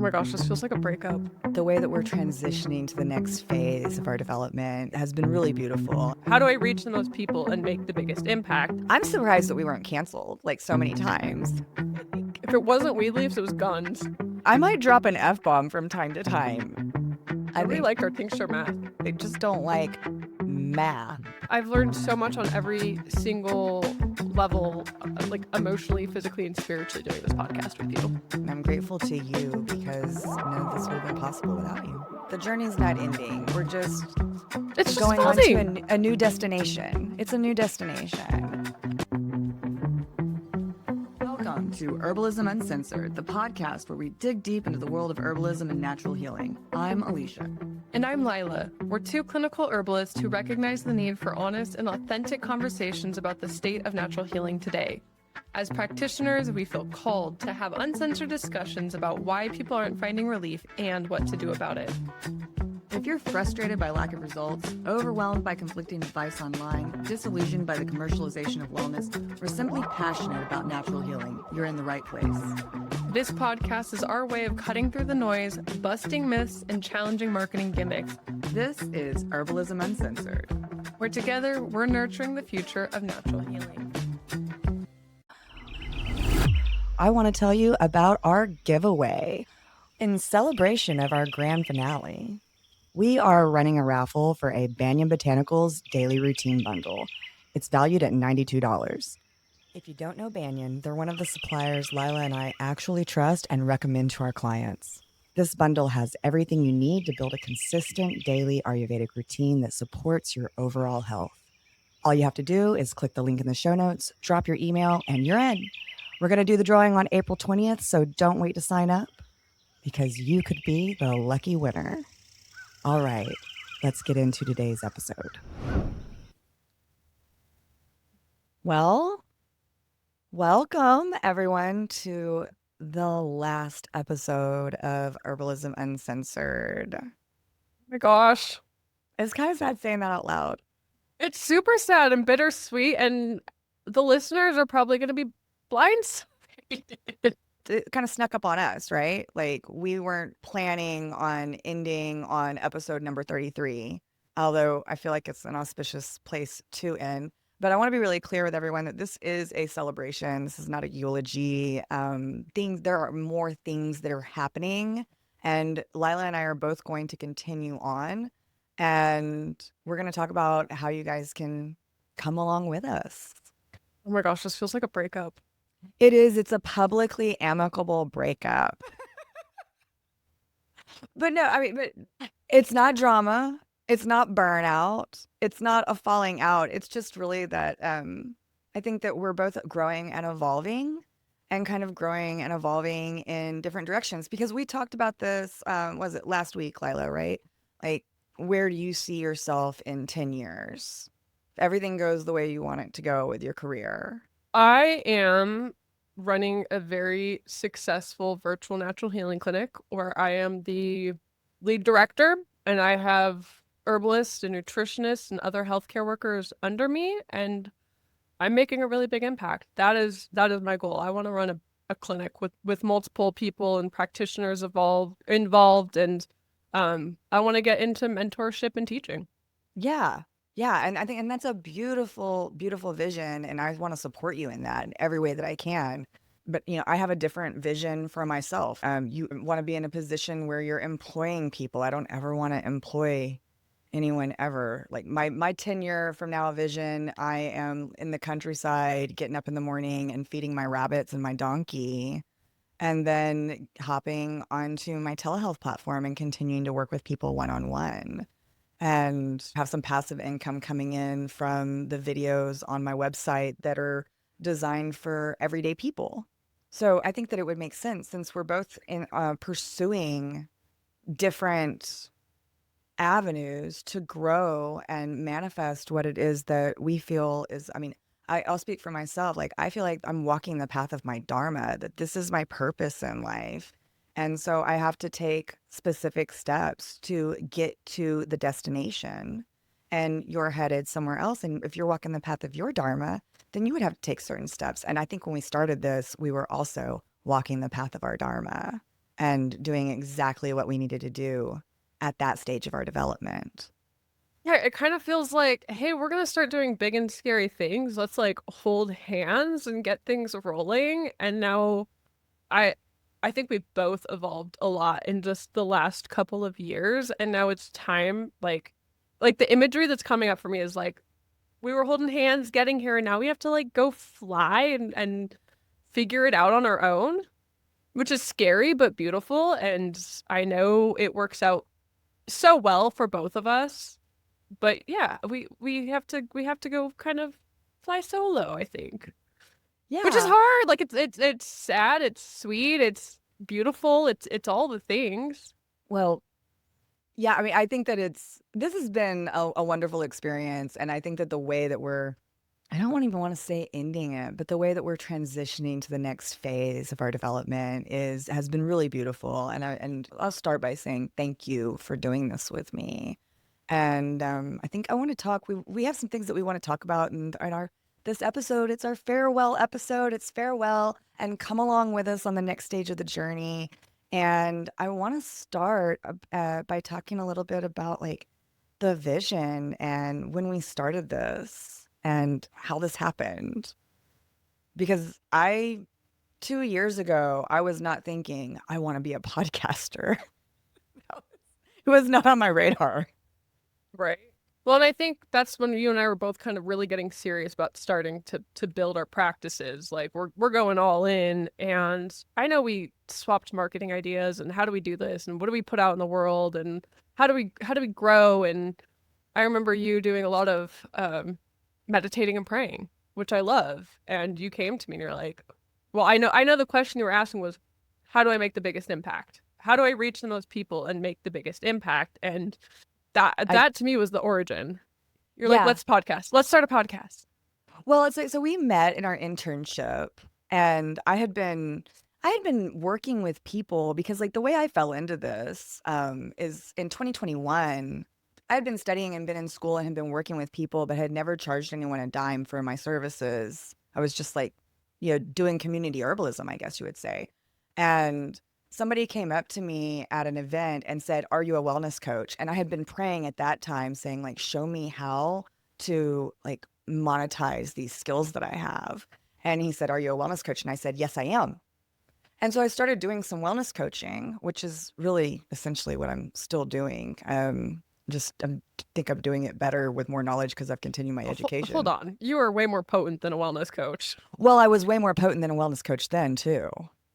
my gosh, this feels like a breakup. The way that we're transitioning to the next phase of our development has been really beautiful. How do I reach the most people and make the biggest impact? I'm surprised that we weren't canceled like so many times. If it wasn't weed leaves, it was guns. I might drop an F-bomb from time to time. I really liked our tincture math. They just don't like math. I've learned so much on every single level, like emotionally, physically, and spiritually doing this podcast with you. And I'm grateful to you because none of this would have been possible without you. The journey's not ending. We're just going on to a new destination. It's a new destination. Welcome to Herbalism Uncensored, the podcast where we dig deep into the world of herbalism and natural healing. I'm Alicia. And I'm Lila. We're two clinical herbalists who recognize the need for honest and authentic conversations about the state of natural healing today. As practitioners, we feel called to have uncensored discussions about why people aren't finding relief and what to do about it. If you're frustrated by lack of results, overwhelmed by conflicting advice online, disillusioned by the commercialization of wellness, or simply passionate about natural healing, you're in the right place. This podcast is our way of cutting through the noise, busting myths, and challenging marketing gimmicks. This is Herbalism Uncensored, where together we're nurturing the future of natural healing. I want to tell you about our giveaway. In celebration of our grand finale, we are running a raffle for a Banyan Botanicals daily routine bundle. It's valued at $92. If you don't know Banyan, they're one of the suppliers Lila and I actually trust and recommend to our clients. This bundle has everything you need to build a consistent daily Ayurvedic routine that supports your overall health. All you have to do is click the link in the show notes, drop your email, and you're in. We're going to do the drawing on April 20th, so don't wait to sign up because you could be the lucky winner. All right, let's get into today's episode. Well, welcome everyone to the last episode of Herbalism Uncensored. Oh my gosh. It's kind of sad saying that out loud. It's super sad and bittersweet, and the listeners are probably going to be blindsided. It kind of snuck up on us, right? Like we weren't planning on ending on episode number 33, although I feel like it's an auspicious place to end. But I want to be really clear with everyone that this is a celebration. This is not a eulogy. There are more things that are happening, and Lila and I are both going to continue on, and we're going to talk about how you guys can come along with us. Oh my gosh, this feels like a breakup. It is. It's a publicly amicable breakup. But it's not drama. It's not burnout. It's not a falling out. It's just really that I think that we're both growing and evolving in different directions. Because we talked about this, was it last week, Lila, right? Like, where do you see yourself in 10 years? If everything goes the way you want it to go with your career. I am running a very successful virtual natural healing clinic where I am the lead director, and I have herbalists and nutritionists and other healthcare workers under me, and I'm making a really big impact. That is my goal. I want to run a clinic with multiple people and practitioners involved, and I want to get into mentorship and teaching. Yeah. Yeah, and I think that's a beautiful, beautiful vision, and I want to support you in that in every way that I can. But, I have a different vision for myself. You want to be in a position where you're employing people. I don't ever want to employ anyone ever. Like my 10-year from now vision, I am in the countryside, getting up in the morning and feeding my rabbits and my donkey, and then hopping onto my telehealth platform and continuing to work with people one-on-one. And have some passive income coming in from the videos on my website that are designed for everyday people. So I think that it would make sense, since we're both pursuing different avenues to grow and manifest what it is that we feel is, I'll speak for myself. Like, I feel like I'm walking the path of my Dharma, that this is my purpose in life. And so I have to take specific steps to get to the destination, and you're headed somewhere else. And if you're walking the path of your Dharma, then you would have to take certain steps. And I think when we started this, we were also walking the path of our Dharma. and doing exactly what we needed to do at that stage of our development. Yeah, it kind of feels like, hey, we're gonna start doing big and scary things. Let's like hold hands and get things rolling. And now I I think we've both evolved a lot in just the last couple of years. And now it's time, like the imagery that's coming up for me is like we were holding hands getting here and now we have to like go fly and figure it out on our own, which is scary but beautiful. And I know it works out so well for both of us. But yeah, we have to go kind of fly solo, I think. Which is Yeah. hard. Like it's sad, it's sweet, it's beautiful, it's all the things. Well, yeah, I mean, I think that this has been a wonderful experience. And I think that the way that I don't even want to say ending it, but the way that we're transitioning to the next phase of our development has been really beautiful. And I'll start by saying thank you for doing this with me. And I think I want to talk. We have some things that we want to talk about in our this episode. It's our farewell episode. It's farewell, and come along with us on the next stage of the journey. And I want to start by talking a little bit about like the vision and when we started this and how this happened. Because 2 years ago, I was not thinking I want to be a podcaster. It was not on my radar. Right. Well, and I think that's when you and I were both kind of really getting serious about starting to build our practices. Like we're going all in, and I know we swapped marketing ideas and how do we do this and what do we put out in the world and how do we grow. And I remember you doing a lot of meditating and praying, which I love. And you came to me and you're like, well, I know the question you were asking was, how do I make the biggest impact? How do I reach the most people and make the biggest impact? And that I that to me was the origin. You're like, Yeah. let's podcast. Let's start a podcast. Well, it's like so we met in our internship, and I had been working with people because like the way I fell into this is in 2021. I had been studying and been in school and had been working with people, but had never charged anyone a dime for my services. I was just like, doing community herbalism, I guess you would say. And somebody came up to me at an event and said, "Are you a wellness coach?" And I had been praying at that time saying like, "Show me how to like monetize these skills that I have." And he said, "Are you a wellness coach?" And I said, "Yes, I am." And so I started doing some wellness coaching, which is really essentially what I'm still doing. Just I think I'm doing it better with more knowledge because I've continued my Hold education. on. You are way more potent than a wellness coach. Well, I was way more potent than a wellness coach then too,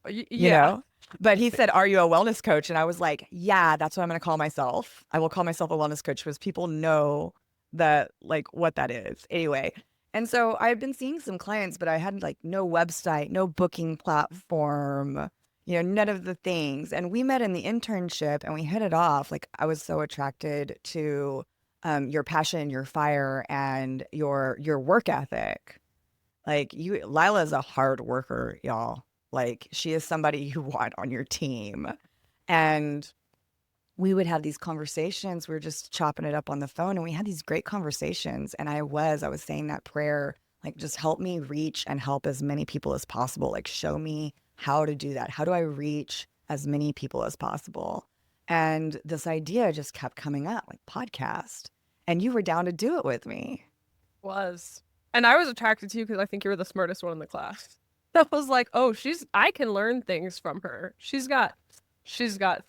you Yeah. know? But he said, "Are you a wellness coach?" And I was like, "Yeah, that's what I'm going to call myself. I will call myself a wellness coach because people know that, like, what that is." Anyway, and so I had been seeing some clients, but I had like no website, no booking platform, none of the things. And we met in the internship and we hit it off. Like, I was so attracted to your passion, your fire, and your work ethic. Like Lila is a hard worker, y'all. Like she is somebody you want on your team. And we would have these conversations. We were just chopping it up on the phone and we had these great conversations. And I was saying that prayer, like, just help me reach and help as many people as possible. Like, show me how to do that. How do I reach as many people as possible? And this idea just kept coming up, like podcast. And you were down to do it with me. Was. And I was attracted to you because I think you were the smartest one in the class. That was like, oh, I can learn things from her. She's got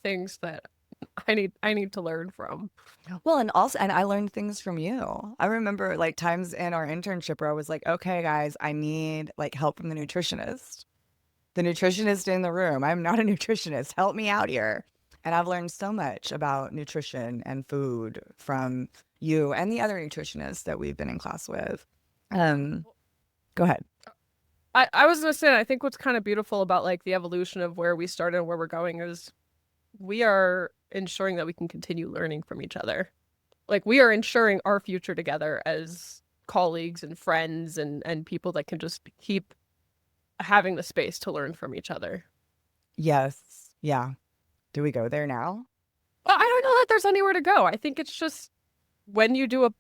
things that I need to learn from. Well, and I learned things from you. I remember like times in our internship where I was like, "Okay, guys, I need like help from the nutritionist. The nutritionist in the room. I'm not a nutritionist. Help me out here." And I've learned so much about nutrition and food from you and the other nutritionists that we've been in class with. Um, Go ahead. I was gonna say, I think what's kind of beautiful about like the evolution of where we started and where we're going is we are ensuring that we can continue learning from each other. Like we are ensuring our future together as colleagues and friends and people that can just keep having the space to learn from each other. Yes. Yeah. Do we go there now? Well, I don't know that there's anywhere to go. I think it's just when you do a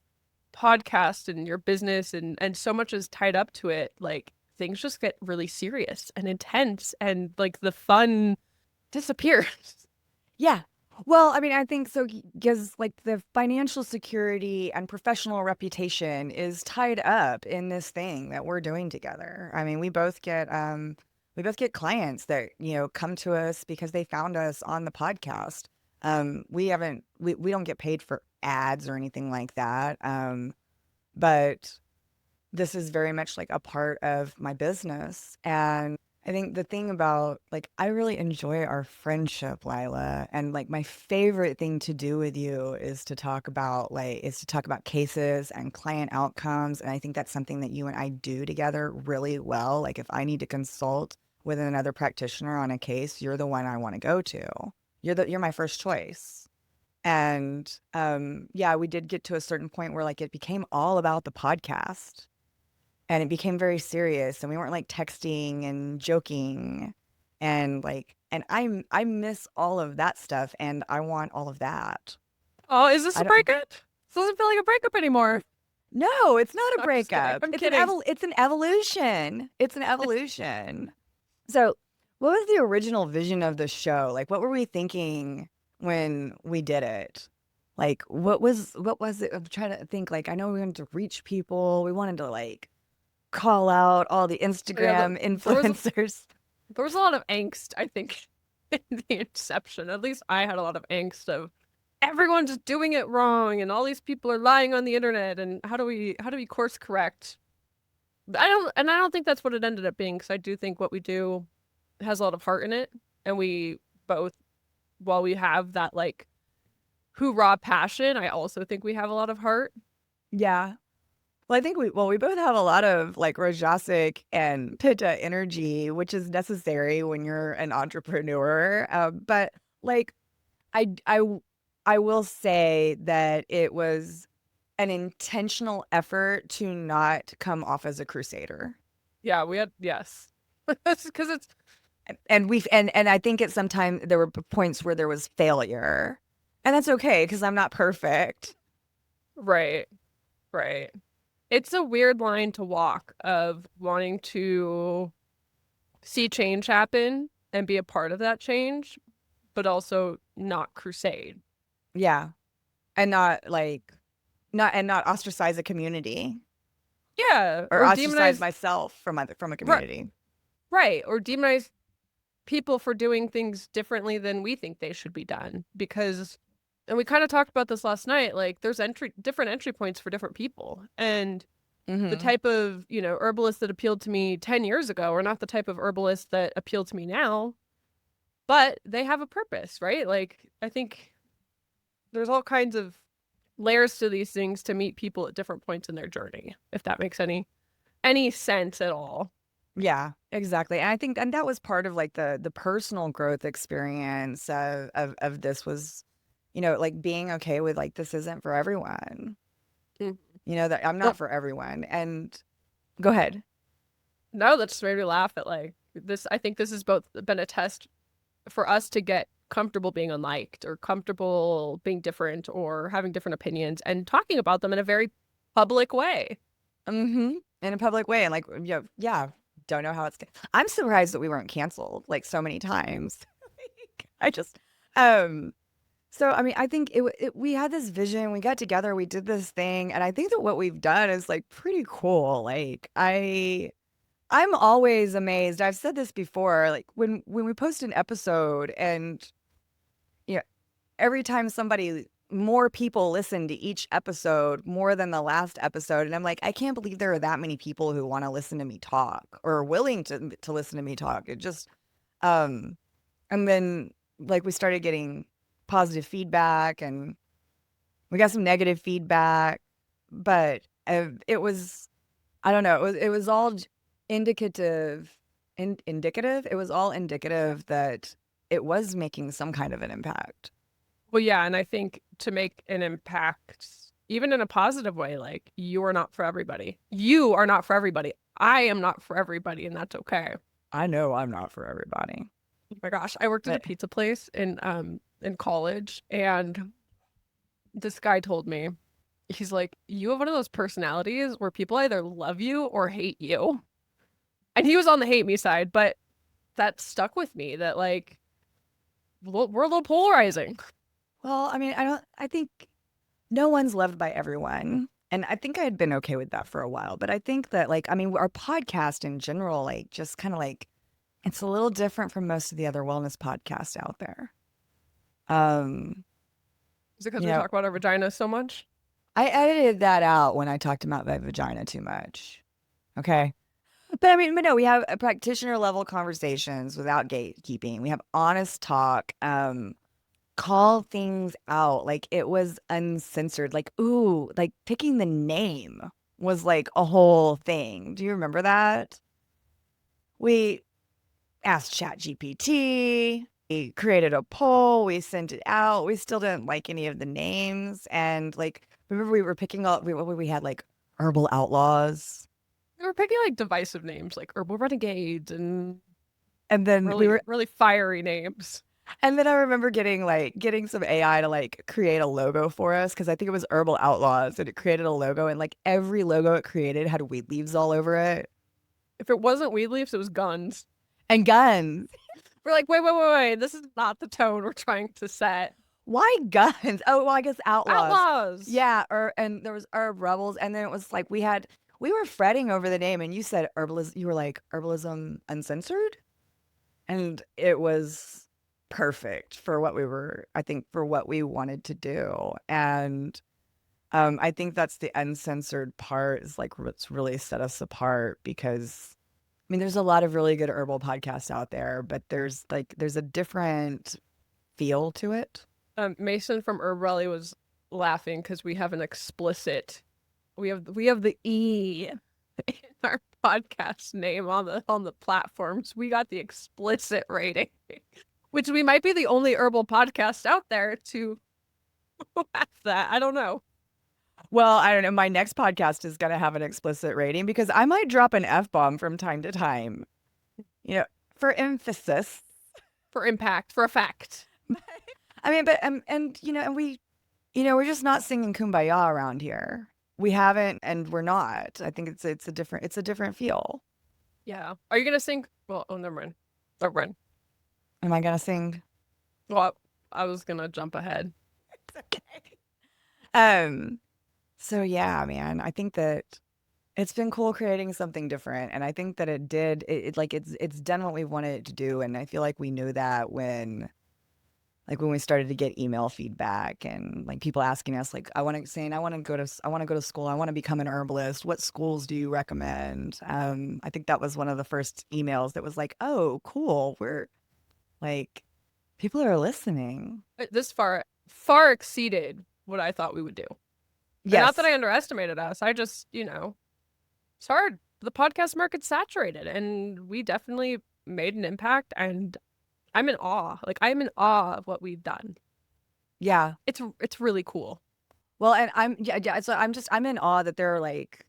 podcast and your business and so much is tied up to it, like things just get really serious and intense and like the fun disappears. Yeah. Well, I mean, I think so because like the financial security and professional reputation is tied up in this thing that we're doing together. I mean, we both get clients that, come to us because they found us on the podcast. We don't get paid for ads or anything like that. But this is very much like a part of my business. And I think the thing about like, I really enjoy our friendship, Lila. And like, my favorite thing to do with you is to talk about cases and client outcomes. And I think that's something that you and I do together really well. Like, if I need to consult with another practitioner on a case, you're the one I want to go to. You're my first choice. And yeah, we did get to a certain point where like it became all about the podcast and it became very serious and we weren't like texting and joking and like and I miss all of that stuff and I want all of that. Oh, is this I a don't breakup? This doesn't feel like a breakup anymore. No, it's not a I'm just kidding. breakup. I'm kidding. It's an evolution. It's an evolution. So, what was the original vision of the show? Like what were we thinking when we did it? Like what was it? I'm trying to think like I know we wanted to reach people. We wanted to like call out all the Yeah, Instagram there was influencers. there was a lot of angst, I think, in the inception. At least I had a lot of angst of everyone's just doing it wrong and all these people are lying on the internet and how do we course correct? I don't think that's what it ended up being because I do think what we do has a lot of heart in it and we both while we have that like hoorah passion, I also think we have a lot of heart. Yeah. Well, I think we both have a lot of like Rajasic and Pitta energy, which is necessary when you're an entrepreneur. But like I, I, I will say that it was an intentional effort to not come off as a crusader. Yeah, we had yes. That's because it's And I think at some time there were points where there was failure. And that's okay because I'm not perfect. right, right. It's a weird line to walk of wanting to see change happen and be a part of that change, but also not crusade. Yeah. And not ostracize a community Yeah, or or ostracize demonize myself from a right, community. right, or demonize people for doing things differently than we think they should be done because and we kind of talked about this last night like there's different entry points for different people and the Hmm. type of herbalist that appealed to me 10 years ago are not the type of herbalist that appeal to me now, but they have a purpose, right? Like I think there's all kinds of layers to these things to meet people at different points in their journey, if that makes any sense at all. Yeah, exactly. And I think and that was part of like the personal growth experience of this was, like being okay with like this isn't for everyone. Mm. That I'm not Well, for everyone. And go ahead. no, that just made me laugh at like this. I think this has both been a test for us to get comfortable being unliked or comfortable being different or having different opinions and talking about them in a very public way. Mm-hmm. In a public way. And like, yeah, don't know how I'm surprised that we weren't canceled like so many times. I just, um, so I mean, I think we had this vision, we got together, we did this thing, and I think that what we've done is like pretty cool. Like I'm always amazed. I've said this before, like when we post an episode and you know, every time more people listen to each episode more than the last episode. And I'm like, I can't believe there are that many people who want to listen to me talk or are willing to listen to me talk. It just, um, and then like we started getting positive feedback and we got some negative feedback, but it was, I don't know, it was all indicative, indicative. It was all indicative that it was making some kind of an impact. Well, yeah, and I think to make an impact, even in a positive way, like you are not for everybody. You are not for everybody. I am not for everybody, and that's okay. I know I'm not for everybody. Oh my gosh, I worked at a But pizza place in college, and this guy told me, he's like, you have one of those personalities where people either love you or hate you. And he was on the hate me side, but that stuck with me that like we're a little polarizing. Well, I mean, I think no one's loved by everyone. And I think I had been okay with that for a while. But I think that, like, I mean, our podcast in general, like, just kind of like, it's a little different from most of the other wellness podcasts out there. Um, Is it because you we know, talk about our vagina so much? I edited that out when I talked about my vagina too much. Okay. But I mean, but no, we have practitioner level conversations without gatekeeping. We have honest talk. Call things out. Like it was uncensored. Like, ooh, like picking the name was like a whole thing. Do you remember that? We asked ChatGPT. We created a poll. We sent it out. We still didn't like any of the names. And like, remember we were picking up, we had like herbal outlaws. We were picking like divisive names like herbal renegades and And then we really, were, really fiery names. and then I remember getting some AI to like create a logo for us because I think it was Herbal Outlaws and it created a logo and like every logo it created had weed leaves all over it If it wasn't weed leaves, it was guns. and guns. We're like, wait. This is not the tone we're trying to set. Why guns? Oh, well, I guess outlaws. Outlaws. Yeah, and there was herb rebels, and then it was like we were fretting over the name, and you said herbalism. You were like Herbalism Uncensored, and it was perfect for what we were. I think for what we wanted to do, and I think that's the uncensored part is like what's really set us apart because I mean, there's a lot of really good herbal podcasts out there, but there's a different feel to it. Mason from Herb Rally was laughing because we have an explicit. We have the E in our podcast name on the platforms. We got the explicit rating, which we might be the only herbal podcast out there to have that. I don't know. Well, I don't know. My next podcast is going to have an explicit rating because I might drop an F-bomb from time to time, you know, for emphasis. For impact, for effect. I mean, but, and, you know, and we're just not singing Kumbaya around here. We haven't, and we're not. I think it's a different feel. Yeah. Are you gonna sing? Well, oh, never mind. Never mind. Am I going to sing? Well, I was gonna jump ahead. Okay. Um, so yeah, man, I think that it's been cool creating something different. And I think that it's done what we wanted it to do. And I feel like we knew that when we started to get email feedback and like people asking us like I want to go to school, I want to become an herbalist, what schools do you recommend? I think that was one of the first emails that was like, oh cool, we're like people are listening. This far exceeded what I thought we would do. And not that Yes. I underestimated us. I just, it's hard. The podcast market's saturated, and we definitely made an impact. And I'm in awe. Like I'm in awe of what we've done. Yeah. It's really cool. Well, and so I'm in awe that there are like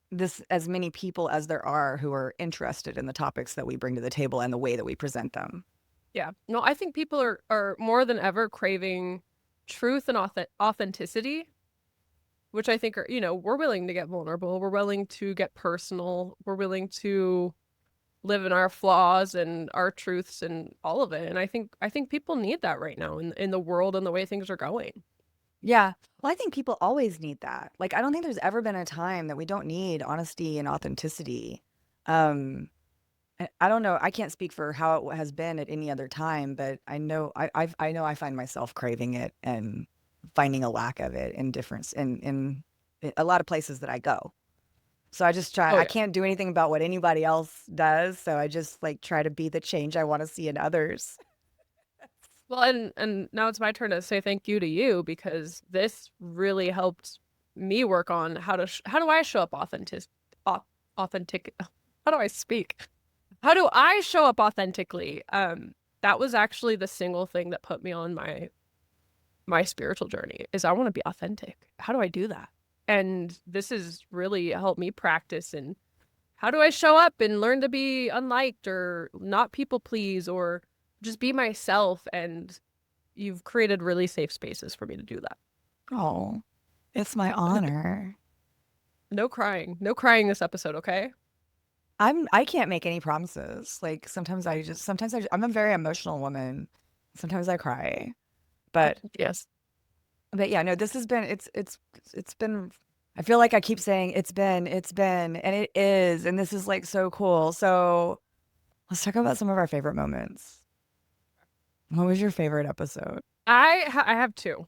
this as many people as there are who are interested in the topics that we bring to the table and the way that we present them. Yeah. No, I think people are more than ever craving truth and authenticity, which I think are, we're willing to get vulnerable. We're willing to get personal. We're willing to live in our flaws and our truths and all of it. And I think people need that right now in the world and the way things are going. Yeah. Well, I think people always need that. Like, I don't think there's ever been a time that we don't need honesty and authenticity. I don't know. I can't speak for how it has been at any other time, but I know I find myself craving it and finding a lack of it in difference in a lot of places that I go. So I just try. Oh I yeah. can't do anything about what anybody else does. So I just like try to be the change I want to see in others. Well, and now it's my turn to say thank you to you because this really helped me work on how do I show up authentic. How do I speak? How do I show up authentically? That was actually the single thing that put me on my spiritual journey is I want to be authentic. How do I do that? And this has really helped me practice and how do I show up and learn to be unliked or not people please or just be myself? And you've created really safe spaces for me to do that. Oh, it's my honor. No crying. No crying this episode, okay? I can't make any promises. Like sometimes I'm a very emotional woman Sometimes I cry. But Yes. yeah, no, this has been it's been I feel like I keep saying it's been, and it is, and this is like so cool. So let's talk about some of our favorite moments. What was your favorite episode? I have two.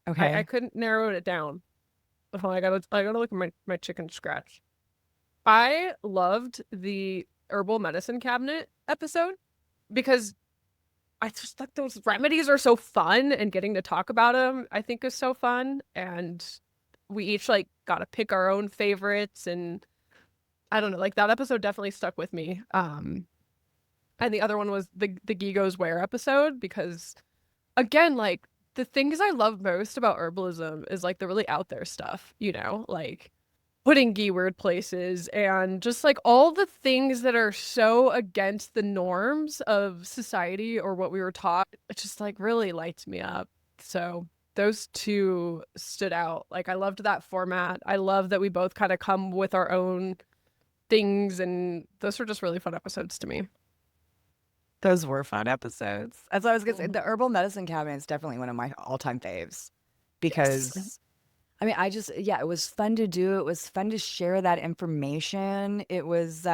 I Okay. couldn't narrow it down. Oh, I gotta look at my chicken scratch. I loved the herbal medicine cabinet episode because I just thought those remedies are so fun, and getting to talk about them I think is so fun. And we each like got to pick our own favorites, and I don't know, like that episode definitely stuck with me. And the other one was the Gigo's Where episode because again, like the things I love most about herbalism is like the really out there stuff, like putting ghee word places and just like all the things that are so against the norms of society or what we were taught. It just like really lights me up. So those two stood out. Like I loved that format. I love that we both kind of come with our own things, and those were just really fun episodes to me. Those were fun episodes. As I was gonna say, Mhm. the herbal medicine cabinet is definitely one of my all-time faves Yes. because I mean, yeah, it was fun to do. It was fun to share that information. It was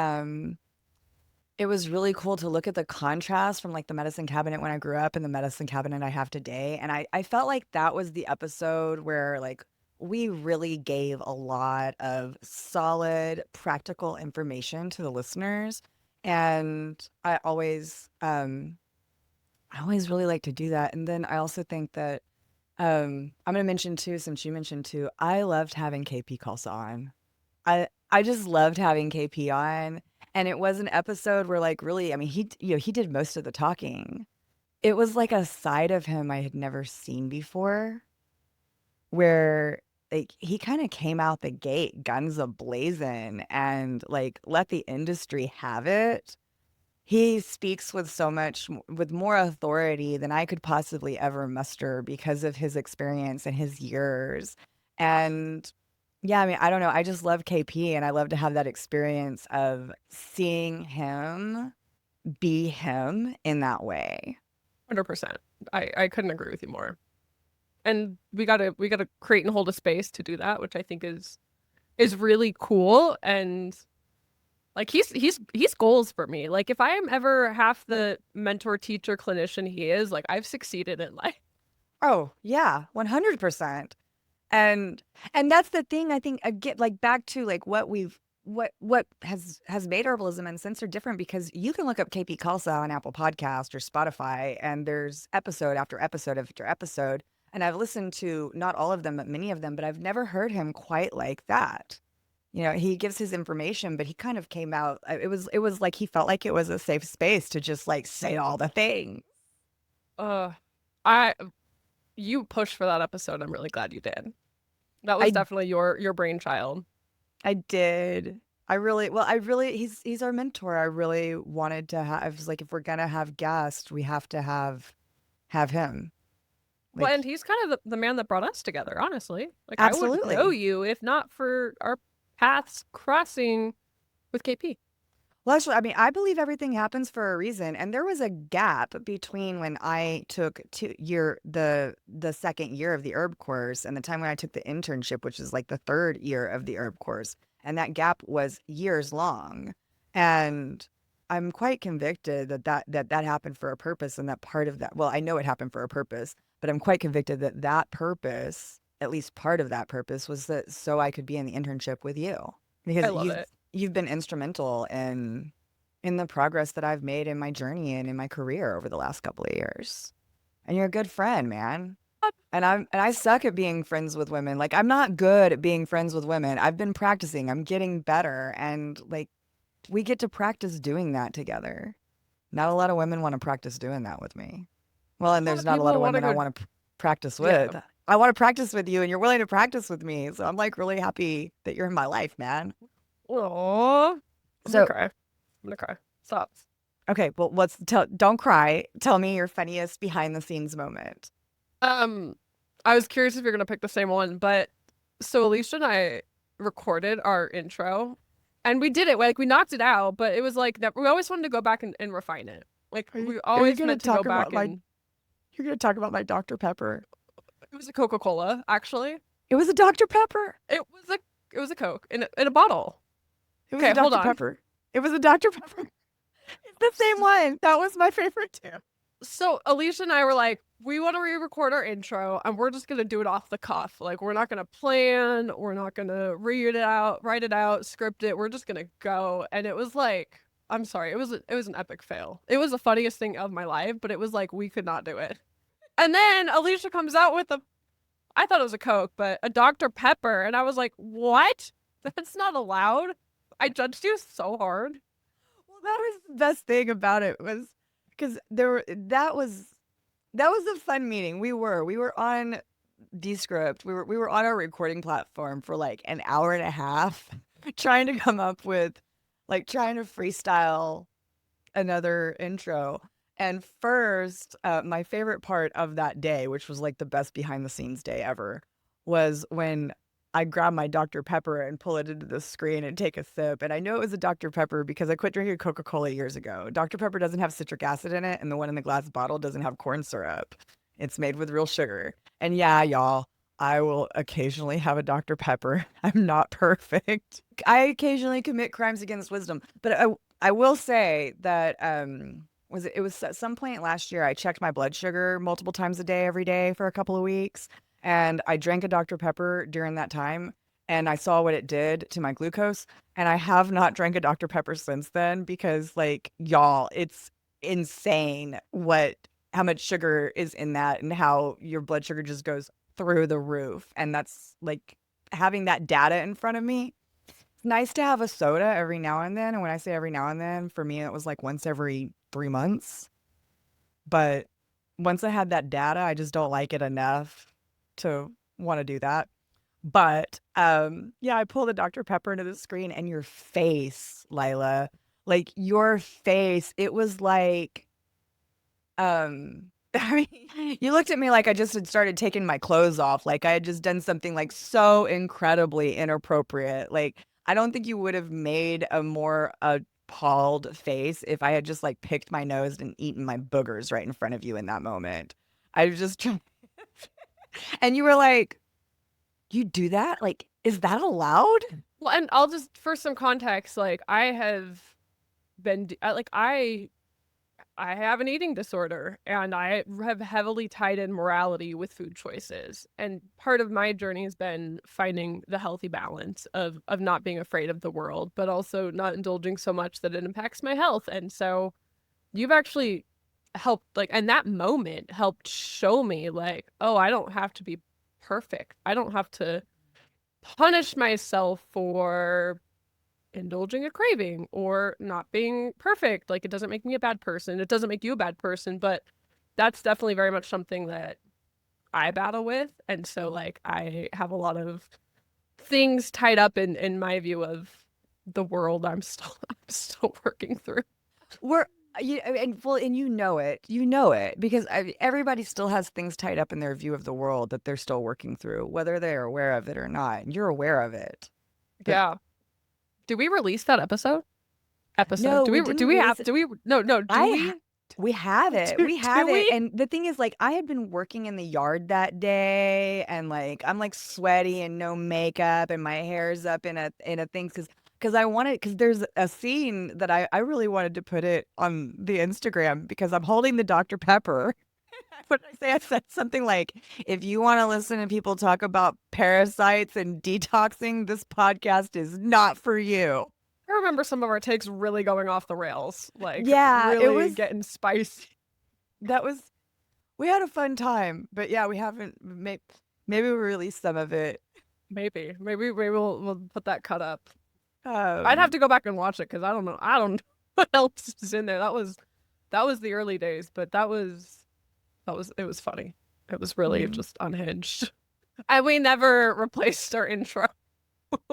really cool to look at the contrast from like the medicine cabinet when I grew up and the medicine cabinet I have today. And I felt like that was the episode where like we really gave a lot of solid, practical information to the listeners. And I always really like to do that. And then I also think that I'm gonna mention too, since you mentioned too, I loved having KP Kalsa on. I just loved having KP on. And it was an episode where like really, I mean, he did most of the talking. It was like a side of him I had never seen before, where like he kind of came out the gate guns a blazing and like let the industry have it. He speaks with with more authority than I could possibly ever muster because of his experience and his years. And yeah, I mean, I don't know. I just love KP and I love to have that experience of seeing him be him in that way. 100%. I couldn't agree with you more. And we gotta create and hold a space to do that, which I think is really cool. And like he's goals for me. Like if I am ever half the mentor, teacher, clinician he is, like I've succeeded in life. Oh, yeah, 100%. And that's the thing I think I get like back to like what has made Herbalism Uncensored different because you can look up KP Kalsa on Apple Podcast or Spotify and there's episode after episode after episode and I've listened to not all of them but many of them but I've never heard him quite like that. You know, he gives his information but he kind of came out it was like he felt like it was a safe space to just like say all the things. Uh I you pushed for that episode. I'm really glad you did. That was I definitely your brainchild. I did. I really, he's our mentor. I really wanted to have, I was like, if we're gonna have guests, we have to have him. Well, Like, and he's kind of the man that brought us together, honestly. Like I wouldn't know absolutely. you if not for our paths crossing with KP. Well, actually, I mean, I believe everything happens for a reason. And there was a gap between when I took the second year of the herb course and the time when I took the internship, which is like the third year of the herb course. And that gap was years long. And I'm quite convicted that happened for a purpose and that part of that, well, I know it happened for a purpose, but I'm quite convicted that that purpose, at least part of that purpose, was that so I could be in the internship with you I because love it. you've been instrumental in the progress that I've made in my journey and in my career over the last couple of years. And you're a good friend, man. And I suck at being friends with women. Like I'm not good at being friends with women. I've been practicing. I'm getting better and like we get to practice doing that together. Not a lot of women want to practice doing that with me. Well, and A lot there's of not a lot people of want to women I go. want to practice Yeah. with. I want to practice with you and you're willing to practice with me. So I'm like really happy that you're in my life, man. Aww. I'm gonna So cry. I'm gonna cry. Stop. okay, well, don't cry. Tell me your funniest behind the scenes moment. Um, I was curious if you're gonna pick the same one, but so Alicia and I recorded our intro, and we did it. Like we knocked it out, but it was like that. We always wanted to go back and refine it. Like we Are you always gonna meant to go talk about back my and. You're going to talk about my Dr. Pepper. It was a Coca-Cola, actually. It was a Dr. Pepper. It was a Coke in a bottle. It was Okay, a hold Dr. on. Pepper. It was a Dr. Pepper. It's the same one. That was my favorite too. So Alicia and I were like, we want to re-record our intro, and we're just gonna do it off the cuff. Like, we're not gonna plan, we're not gonna read it out, write it out, script it. We're just gonna go. And it was like, I'm sorry, it was an epic fail. It was the funniest thing of my life, but it was like we could not do it. And then Alicia comes out with I thought it was a Coke, but a Dr. Pepper, and I was like, what? That's not allowed. I judged you so hard. Well, that was the best thing about it was because that was a fun meeting. We were on Descript. We were on our recording platform for like an hour and a half trying to come up with trying to freestyle another intro. And first, my favorite part of that day, which was like the best behind the scenes day ever, was when I grab my Dr. Pepper and pull it into the screen and take a sip. And I know it was a Dr. Pepper because I quit drinking Coca-Cola years ago. Dr. Pepper doesn't have citric acid in it, and the one in the glass bottle doesn't have corn syrup. It's made with real sugar. And yeah, y'all, I will occasionally have a Dr. Pepper. I'm not perfect. I occasionally commit crimes against wisdom. But I will say that it was at some point last year I checked my blood sugar multiple times a day every day for a couple of weeks. And I drank a Dr. Pepper during that time, and I saw what it did to my glucose. And I have not drank a Dr. Pepper since then because, like, y'all, it's insane how much sugar is in that and how your blood sugar just goes through the roof. And that's like having that data in front of me. It's nice to have a soda every now and then. And when I say every now and then, for me, it was like once every 3 months. But once I had that data, I just don't like it enough to want to do that. But yeah, I pulled the Dr. Pepper into the screen, and your face, Lila, like your face, it was like I mean, you looked at me like I just had started taking my clothes off, like I had just done something like so incredibly inappropriate. Like I don't think you would have made a more appalled face if I had just like picked my nose and eaten my boogers right in front of you in that moment. I was just and you were like, "You do that? Like, is that allowed?" Well, and I'll just, for some context, like I have been like I have an eating disorder, and I have heavily tied in morality with food choices. And part of my journey has been finding the healthy balance of not being afraid of the world, but also not indulging so much that it impacts my health. And so you've actually helped, like, and that moment helped show me, like, oh, I don't have to be perfect. I don't have to punish myself for indulging a craving or not being perfect. Like, it doesn't make me a bad person. It doesn't make you a bad person, but that's definitely very much something that I battle with. And so, like, I have a lot of things tied up in my view of the world I'm still working through. We're and you know it because everybody still has things tied up in their view of the world that they're still working through, whether they are aware of it or not. And you're aware of it. But Yeah. Did we release that episode? no, Do we we didn't release it. do we We have it. do, We do have it. we? And the thing is, like, I had been working in the yard that day, and like I'm like sweaty and no makeup, and my hair's up in a thing because I wanted because there's a scene that I really wanted to put it on the Instagram because I'm holding the Dr. Pepper. What did I say? I said something like, if you want to listen to people talk about parasites and detoxing, this podcast is not for you. I remember some of our takes really going off the rails, like Yeah, it really was getting spicy. that was we had a fun time, but yeah, we haven't maybe we'll release some of it. Maybe we'll put that cut up. I'd have Um, to go back and watch it because I don't know what else is in there. That was the early days, but it was funny. It was really mm. just unhinged. And we never replaced our intro.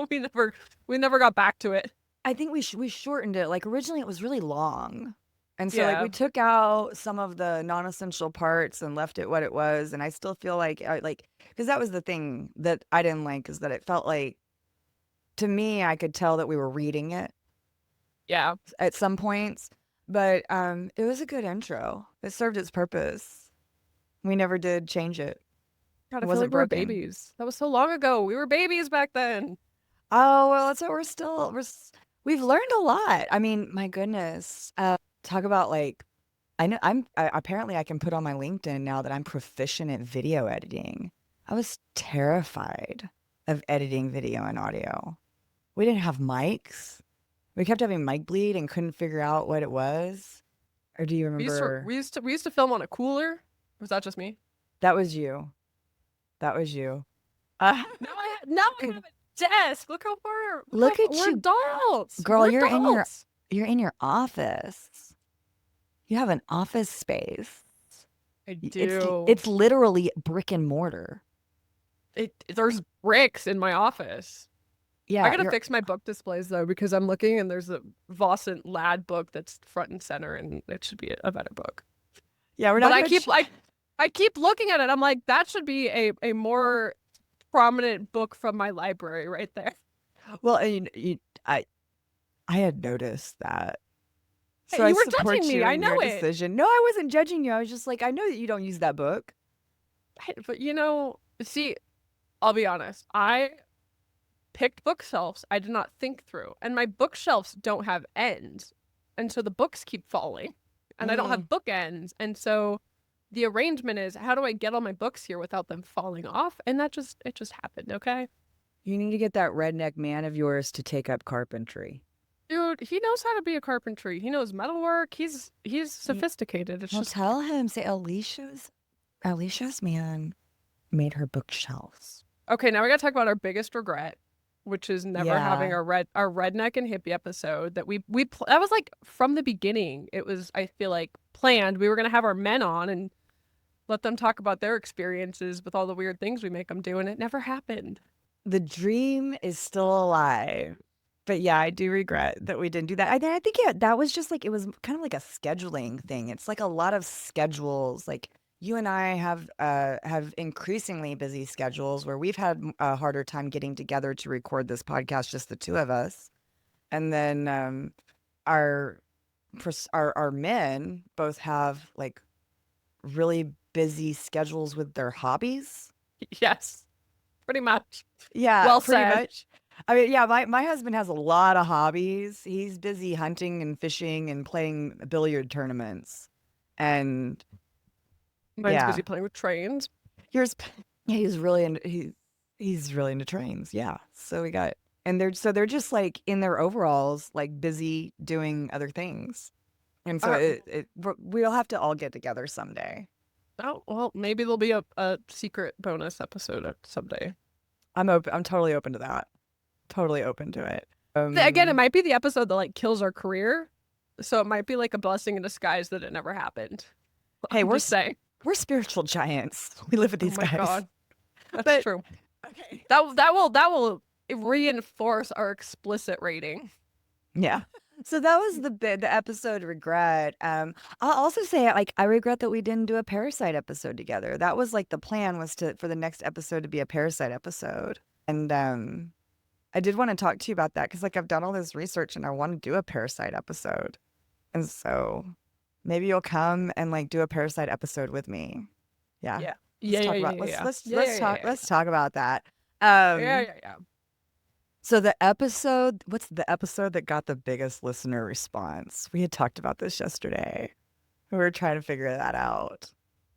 we never we never got back to it. I think we shortened it. Like originally it was really long. And so like Yeah. we took out some of the non-essential parts and left it what it was. And I still feel like because that was the thing that I didn't like is that it felt like to me I could tell that we were reading it Yeah. at some points. But it was a good intro. It served its purpose. We never did change it. God, It I feel like wasn't we were broken. babies. That was so long ago. We were babies back then. Oh, well, that's what we've learned a lot. I mean, my goodness. Talk about like, I know apparently I can put on my LinkedIn now that I'm proficient at video editing. I was terrified of editing video and audio. We didn't have mics. We kept having mic bleed and couldn't figure out what it was. Or do you We used to remember? we used to we used to film on a cooler. Was that just me? That was you. That was you. Uh, Now I have a desk. Look how far. look at We're you, adults. girl. We're adults. You're in your office. You have an office space. I It's do. it's literally brick and mortar. There's bricks in my office. I Yeah, gotta fix my book displays though because I'm looking and there's a Vossant Lad book that's front and center and it should be a better book. yeah, we're But not gonna. I keep looking at it. I'm like that should be a more prominent book from my library right there. Well, I had noticed that, so Hey, I you were judging support me. you I in your know it. decision. No, I wasn't judging you. I was just like, I know that you don't use that book. But see, I'll be honest. I picked bookshelves I did not think through, and my bookshelves don't have ends, and so the books keep falling, and I don't Mm. have bookends, and so the arrangement is how do I get all my books here without them falling off? And it just happened, okay? You need to get that redneck man of yours to take up carpentry. Dude, he knows how to be a carpentry. He knows metalwork. He's Y- sophisticated. It's Well, just tell him, say Alicia's man made her bookshelves. okay, now we gotta talk about our biggest regret, which is never having Yeah. our redneck and hippie episode that that was like from the beginning. It was I feel like planned. We were gonna have our men on and let them talk about their experiences with all the weird things we make them do, and it never happened. The dream is still alive. But yeah, I do regret that we didn't do that. I think yeah, that was just like it was kind of like a scheduling thing. It's like a lot of schedules. Like you and I have increasingly busy schedules where we've had a harder time getting together to record this podcast, just the two of us. And then our our men both have like really busy schedules with their hobbies. Yes, pretty much. Yeah, Well pretty said. much. I mean, yeah, my husband has a lot of hobbies. He's busy hunting and fishing and playing billiard tournaments. And Mine's yeah, busy playing with trains. yours yeah, he's really into trains. Yeah. So we got and they're just like in their overalls, like busy doing other things. And so Uh, we'll have to all get together someday. oh well, maybe there'll be a secret bonus episode someday. I'm totally open to that. Totally open to it. Again, it might be the episode that like kills our career, so it might be like a blessing in disguise that it never happened. Hey, I'm just saying. we're spiritual giants. We live with Oh these my guys. god, that's But true. okay. That will reinforce our explicit rating. Yeah. So that was the episode regret. I'll also say like I regret that we didn't do a parasite episode together. That was like the plan was to for the next episode to be a parasite episode. And I did want to talk to you about that because like I've done all this research and I want to do a parasite episode. And so maybe you'll come and like do a parasite episode with me. Yeah. Yeah. Let's Yeah, yeah, talk yeah, about yeah, yeah. let's Yeah, yeah, yeah, yeah, let's yeah. talk about that. Yeah, yeah, yeah. So the episode, what's the episode that got the biggest listener response? We had talked about this yesterday. We were trying to figure that out.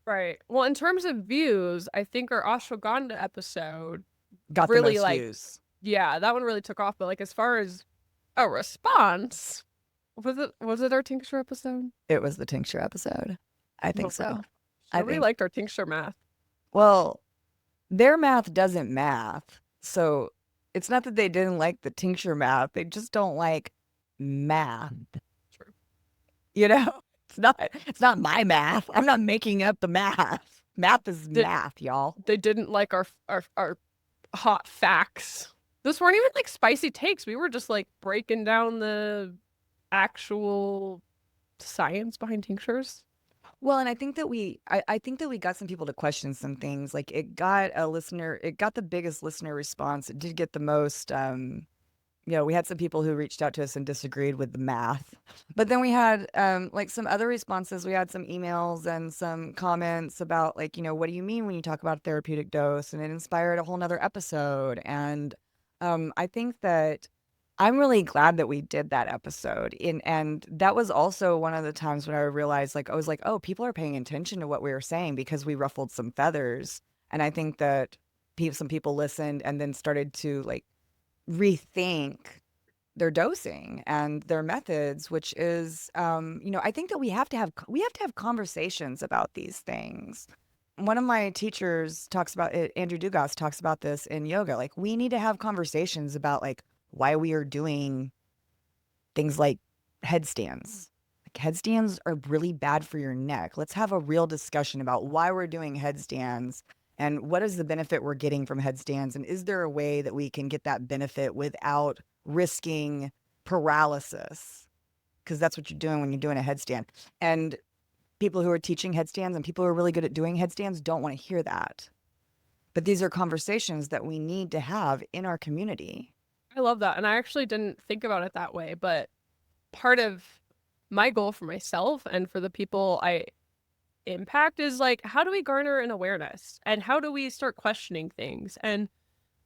Right. Well, in terms of views, I think our ashwagandha episode Got the really most like, views. yeah, that one really took off. But like, as far as a response, was it our tincture episode? It was the tincture episode. I think so. I Nobody think, liked our tincture math. well, their math doesn't math. So it's not that they didn't like the tincture math. They just don't like math. True. You know, it's not my math. I'm not making up the math. Math is Did math, y'all. they didn't like our hot facts? Those weren't even like spicy takes. We were just like breaking down the actual science behind tinctures. Well, and I think that I think that we got some people to question some things. Like it got the biggest listener response. It did get the most we had some people who reached out to us and disagreed with the math. But then we had like some other responses. We had some emails and some comments about like, what do you mean when you talk about therapeutic dose? And it inspired a whole nother episode. And I think that I'm really glad that we did that episode. And that was also one of the times when I realized, like, I was like, oh, people are paying attention to what we were saying because we ruffled some feathers. And I think that some people listened and then started to like rethink their dosing and their methods, which is, I think that we have to have conversations about these things. One of my teachers talks about it, Andrew Dugas talks about this in yoga. Like, we need to have conversations about like why we are doing things like headstands. Like, headstands are really bad for your neck. Let's have a real discussion about why we're doing headstands and what is the benefit we're getting from headstands. And is there a way that we can get that benefit without risking paralysis? Because that's what you're doing when you're doing a headstand. And people who are teaching headstands and people who are really good at doing headstands don't want to hear that. But these are conversations that we need to have in our community. I love that. And I actually didn't think about it that way, but part of my goal for myself and for the people I impact is like, how do we garner an awareness and how do we start questioning things? And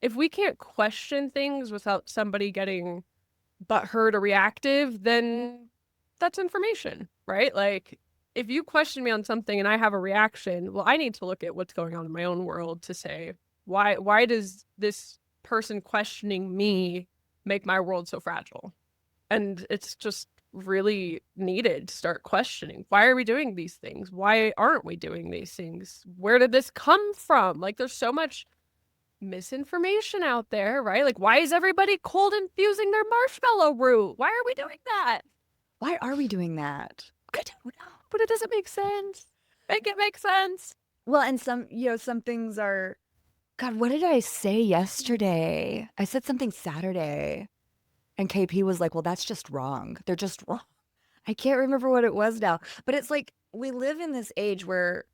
if we can't question things without somebody getting butthurt or reactive, then that's information, right? Like, if you question me on something and I have a reaction, well, I need to look at what's going on in my own world to say, why does this person questioning me make my world so fragile? And it's just really needed to start questioning. Why are we doing these things? Why aren't we doing these things? Where did this come from? Like, there's so much misinformation out there, right? Like, why is everybody cold infusing their marshmallow root? Why are we doing that? Why are we doing that? I don't know, but it doesn't make sense. Make it make sense. Well, and some things are, God, what did I say yesterday? I said something Saturday. And KP was like, well, that's just wrong. They're just wrong. I can't remember what it was now. But it's like, we live in this age where,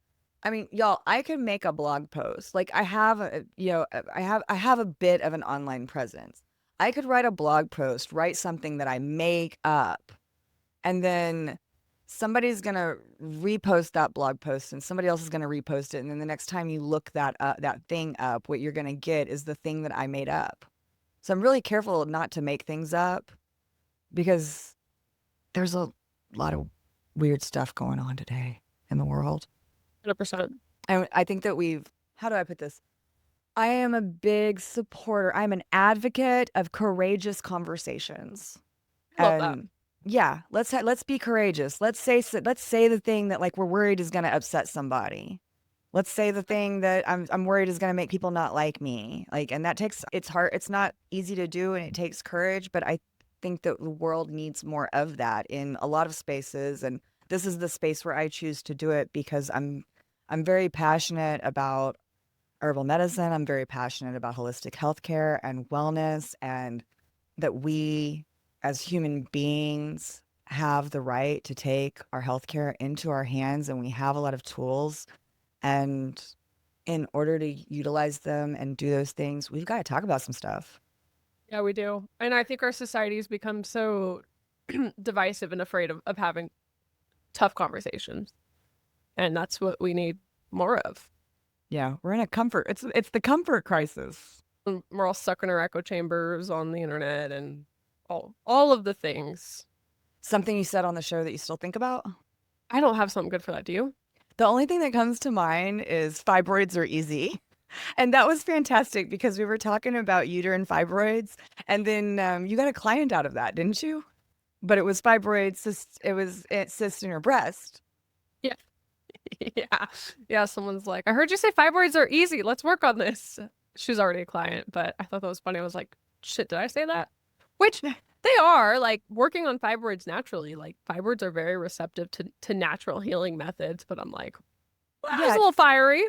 I mean, y'all, I can make a blog post. Like, I have I have a bit of an online presence. I could write a blog post, write something that I make up, and then somebody's gonna repost that blog post and somebody else is gonna repost it. And then the next time you look that thing up, what you're gonna get is the thing that I made up. So I'm really careful not to make things up because there's a lot of weird stuff going on today in the world. 100%. And I think that how do I put this? I am a big supporter. I'm an advocate of courageous conversations. Love that. And yeah, let's be courageous. Let's say the thing that like we're worried is going to upset somebody. Let's say the thing that I'm worried is going to make people not like me. Like, and it's hard. It's not easy to do and it takes courage, but I think that the world needs more of that in a lot of spaces. And this is the space where I choose to do it because I'm very passionate about herbal medicine. I'm very passionate about holistic healthcare and wellness, and that we as human beings have the right to take our healthcare into our hands, and we have a lot of tools. And in order to utilize them and do those things, we've got to talk about some stuff. Yeah, we do. And I think our society has become so divisive and afraid of having tough conversations. And that's what we need more of. Yeah, we're in a comfort. It's the comfort crisis. We're all stuck in our echo chambers on the internet and all of the things. Something you said on the show that you still think about? I don't have something good for that. Do you? The only thing that comes to mind is fibroids are easy. And that was fantastic because we were talking about uterine fibroids. And then you got a client out of that, didn't you? But it was fibroids, cyst in her breast. Yeah. Yeah. Yeah. Someone's like, I heard you say fibroids are easy. Let's work on this. She's already a client, but I thought that was funny. I was like, shit, did I say that? Which they are, like, working on fibroids naturally. Like, fibroids are very receptive to natural healing methods, but I'm like, well, that was a little fiery.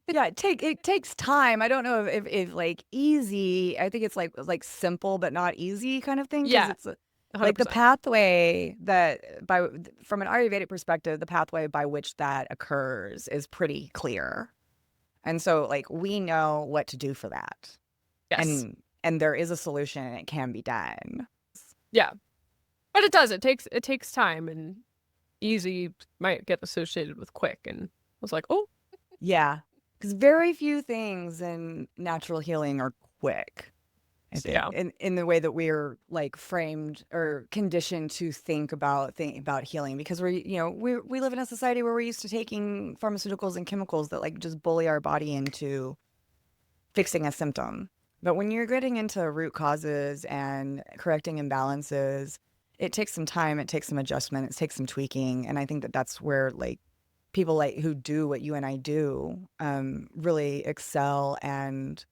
Yeah, it takes time. I don't know if like easy. I think it's like simple but not easy kind of thing. Yeah, it's like the 100%. pathway from an Ayurvedic perspective, the pathway by which that occurs is pretty clear, and so like we know what to do for that. Yes. and there is a solution and it can be done. Yeah. But it does. It takes time, and easy might get associated with quick. And I was like, oh, Yeah, because very few things in natural healing are quick. I so think yeah, in the way that we're like framed or conditioned to think about healing, because we live in a society where we're used to taking pharmaceuticals and chemicals that like just bully our body into fixing a symptom. But when you're getting into root causes and correcting imbalances, it takes some time, it takes some adjustment, it takes some tweaking, and I think that that's where like people like who do what you and I do really excel and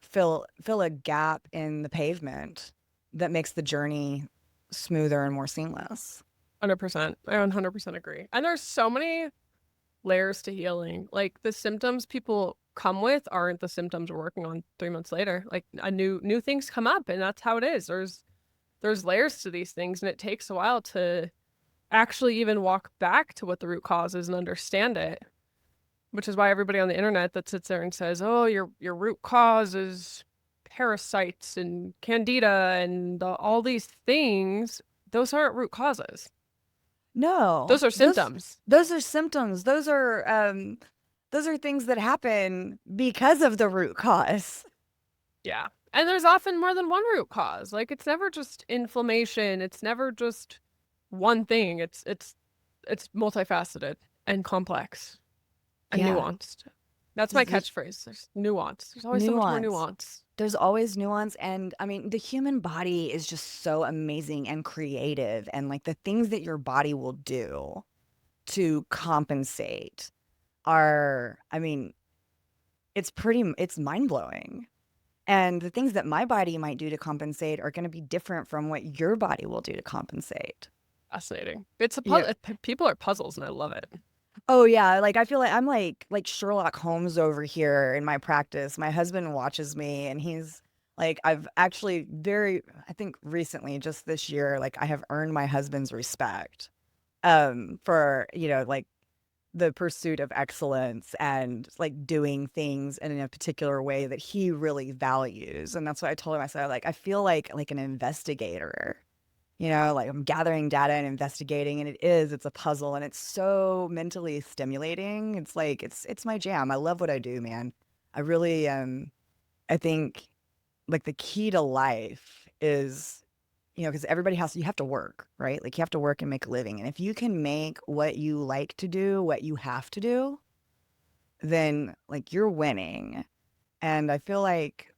fill a gap in the pavement that makes the journey smoother and more seamless. 100%. I 100% agree. And there's so many layers to healing. Like the symptoms people come with aren't the symptoms we're working on 3 months later. Like a new things come up, and that's how it is. There's layers to these things, and it takes a while to actually even walk back to what the root cause is and understand it. Which is why everybody on the internet that sits there and says, "Oh, your root cause is parasites and candida and all these things." Those aren't root causes. No, Those are symptoms. those are symptoms. Those are things that happen because of the root cause. Yeah. And there's often more than one root cause. Like it's never just inflammation. It's never just one thing. It's multifaceted and complex and Yeah, nuanced. That's my there's catchphrase. There's nuance. There's always so much more nuance. nuance. There's always nuance, and I mean, the human body is just so amazing and creative, and like the things that your body will do to compensate are, I mean, it's mind-blowing. And the things that my body might do to compensate are going to be different from what your body will do to compensate. Fascinating. It's a Yeah. puzzle. People are puzzles, and I love it. Oh yeah, like I feel like I'm like Sherlock Holmes over here in my practice. My husband watches me and he's like I've actually very I think recently just this year like I have earned my husband's respect for like the pursuit of excellence and like doing things in a particular way that he really values. And that's what I told him. I said like I feel like an investigator. Like I'm gathering data and investigating, and it's a puzzle, and it's so mentally stimulating. It's like it's my jam. I love what I do, man. I really I think like the key to life is, because you have to work, right? Like you have to work and make a living. And if you can make what you like to do, what you have to do, then like you're winning. And I feel like,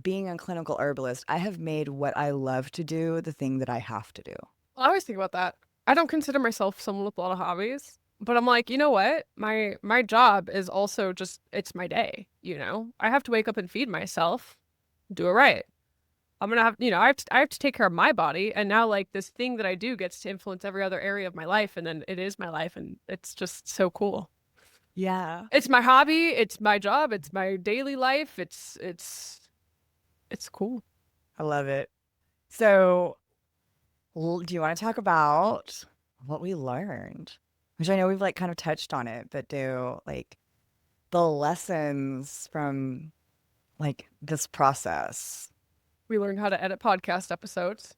being a clinical herbalist, I have made what I love to do the thing that I have to do. I always think about that. I don't consider myself someone with a lot of hobbies, but I'm like, you know what? My job is also just it's my day, you know? I have to wake up and feed myself, do it right. I'm gonna have, I have to take care of my body, and now like this thing that I do gets to influence every other area of my life, and then it is my life, and it's just so cool. Yeah. It's my hobby, it's my job, it's my daily life. It's cool. I love it. So, do you want to talk about what we learned? Which I know we've like kind of touched on it, but do like the lessons from like this process. We learned how to edit podcast episodes.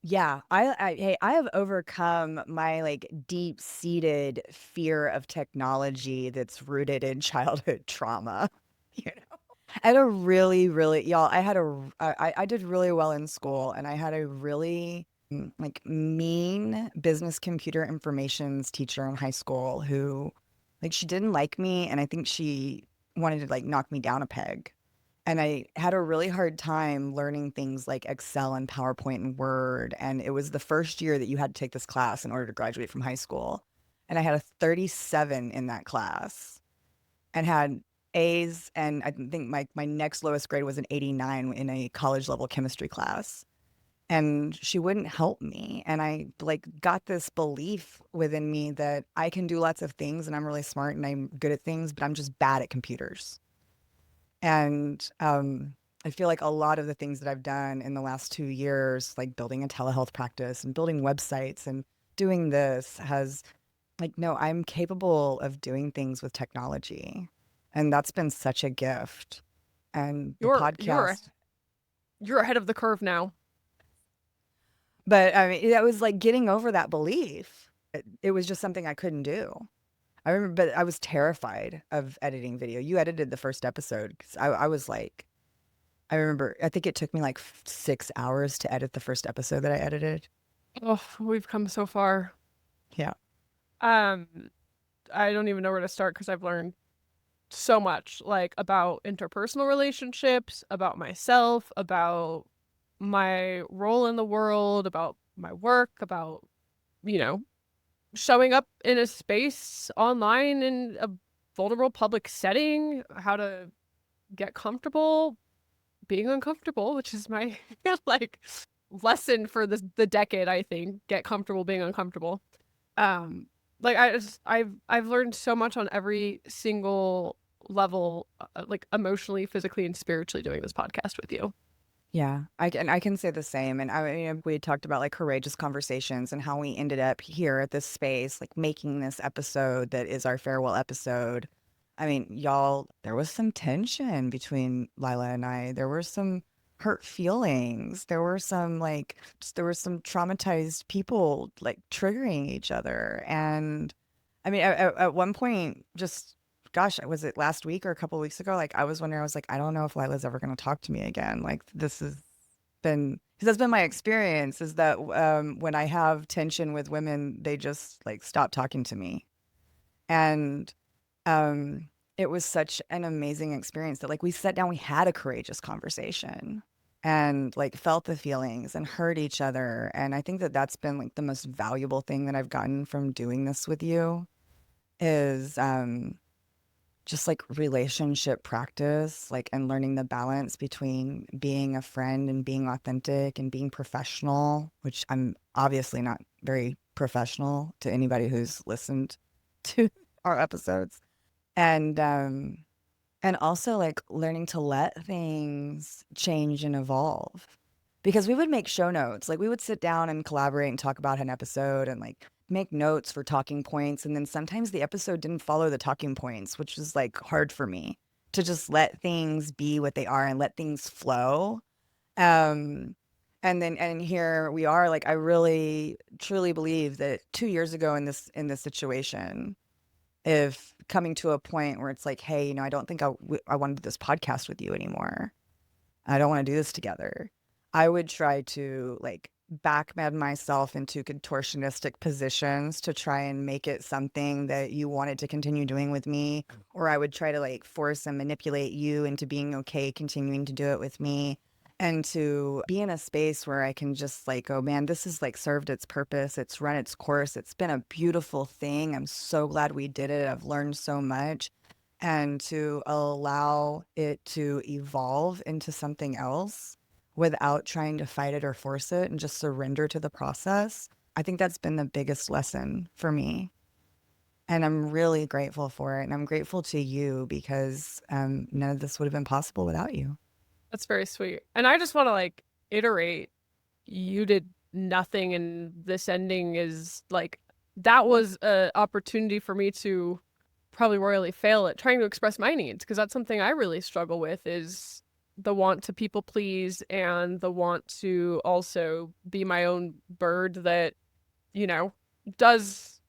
Yeah, hey, I have overcome my like deep-seated fear of technology that's rooted in childhood trauma. You know, I had a really, really, y'all, I did really well in school, and I had a really like mean business computer informations teacher in high school who like she didn't like me, and I think she wanted to like knock me down a peg. And I had a really hard time learning things like Excel and PowerPoint and Word. And it was the first year that you had to take this class in order to graduate from high school. And I had a 37 in that class and had A's. And I think my next lowest grade was an 89 in a college level chemistry class. And she wouldn't help me. And I like got this belief within me that I can do lots of things and I'm really smart and I'm good at things, but I'm just bad at computers. And I feel like a lot of the things that I've done in the last 2 years, like building a telehealth practice and building websites and doing this has like, no, I'm capable of doing things with technology. And that's been such a gift. And the You're podcast, you're ahead of the curve now. But I mean, that was like getting over that belief. It was just something I couldn't do. I remember, but I was terrified of editing video. You edited the first episode because I was like, I remember, I think it took me like 6 hours to edit the first episode that I edited. Oh, we've come so far. Yeah. Um, I don't even know where to start because I've learned so much, like about interpersonal relationships, about myself, about my role in the world, about my work, about, you know, showing up in a space online in a vulnerable public setting, how to get comfortable being uncomfortable, which is my like lesson for the decade, I think. Get comfortable being uncomfortable. Um like I've learned so much on every single level, like emotionally, physically, and spiritually doing this podcast with you. Yeah, I can say the same. And we had talked about like courageous conversations and how we ended up here at this space, like making this episode that is our farewell episode. I mean, y'all, there was some tension between Lila and I. There were some hurt feelings. There were some there were some traumatized people like triggering each other. And I mean, at one point, just gosh, was it last week or a couple of weeks ago? Like, I was wondering, I was like, I don't know if Lila's ever going to talk to me again. Like, this has been, because that's been my experience is that when I have tension with women, they just like stop talking to me. And um, it was such an amazing experience that like we sat down, we had a courageous conversation and like felt the feelings and heard each other. And I think that that's been like the most valuable thing that I've gotten from doing this with you is just like relationship practice, like, and learning the balance between being a friend and being authentic and being professional, which I'm obviously not very professional to anybody who's listened to our episodes. And also like learning to let things change and evolve. Because we would make show notes. Like we would sit down and collaborate and talk about an episode and like make notes for talking points. And then sometimes the episode didn't follow the talking points, which was like hard for me to just let things be what they are and let things flow. Um, and here we are. Like I really truly believe that 2 years ago in this situation, if coming to a point where it's like, hey, I don't think I want to do this podcast with you anymore. I don't want to do this together. I would try to like backmed myself into contortionistic positions to try and make it something that you wanted to continue doing with me. Or I would try to like force and manipulate you into being okay, continuing to do it with me. And to be in a space where I can just like, oh man, this has like served its purpose. It's run its course. It's been a beautiful thing. I'm so glad we did it. I've learned so much. And to allow it to evolve into something else without trying to fight it or force it and just surrender to the process. I think that's been the biggest lesson for me. And I'm really grateful for it. And I'm grateful to you because none of this would have been possible without you. That's very sweet. And I just want to like iterate, you did nothing, and this ending is like that was a opportunity for me to probably royally fail at trying to express my needs, because that's something I really struggle with, is the want to people please and the want to also be my own bird that, you know, does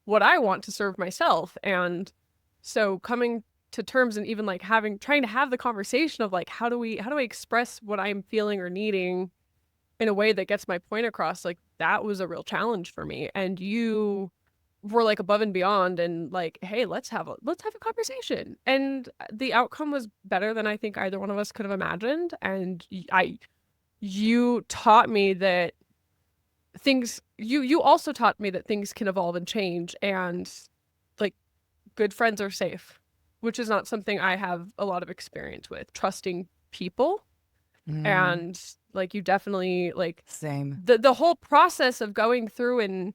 what I want to serve myself. And so coming to terms and even like trying to have the conversation of like, how do I express what I'm feeling or needing in a way that gets my point across, like that was a real challenge for me. And you were like above and beyond and like, hey, let's have a conversation. And the outcome was better than I think either one of us could have imagined. And you taught me that you also taught me that things can evolve and change, and like good friends are safe, which is not something I have a lot of experience with, trusting people. Mm, And like you definitely like same. the whole process of going through and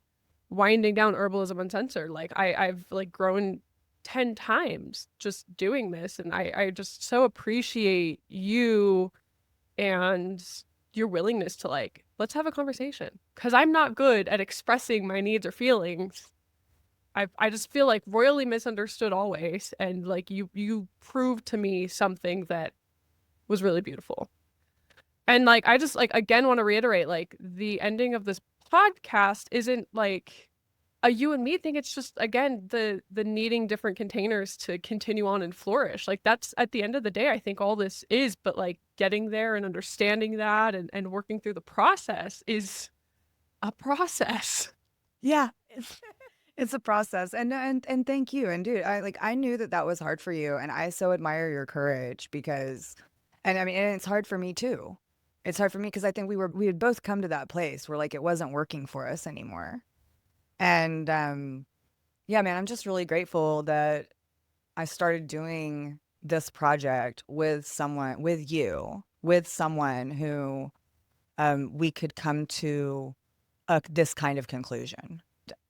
winding down Herbalism Uncensored, like I've like grown 10 times just doing this, and I just so appreciate you and your willingness to like, let's have a conversation, because I'm not good at expressing my needs or feelings. I just feel like royally misunderstood always, and like you proved to me something that was really beautiful. And like I just like again want to reiterate, like the ending of this podcast isn't like a you and me thing. It's just again the needing different containers to continue on and flourish. Like that's at the end of the day, I think all this is, but like getting there and understanding that and working through the process is a process. Yeah. It's a process. And thank you. And dude, I knew that that was hard for you, and I so admire your courage because, and I mean, and it's hard for me too. It's hard for me because I think we had both come to that place where like it wasn't working for us anymore. And yeah, man, I'm just really grateful that I started doing this project with someone, with you, with someone who we could come to this kind of conclusion.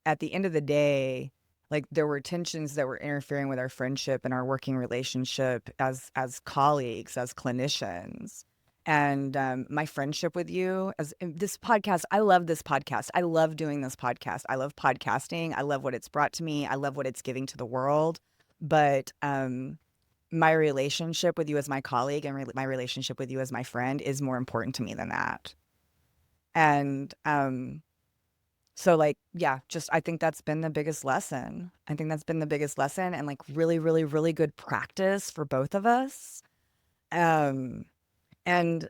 At the end of the day, like there were tensions that were interfering with our friendship and our working relationship as colleagues, as clinicians. And my friendship with you, as this podcast, I love this podcast. I love doing this podcast. I love podcasting. I love what it's brought to me. I love what it's giving to the world. But my relationship with you as my colleague and my relationship with you as my friend is more important to me than that. And so like, yeah, just I think that's been the biggest lesson. I think that's been the biggest lesson, and like really, really, really good practice for both of us. Um, and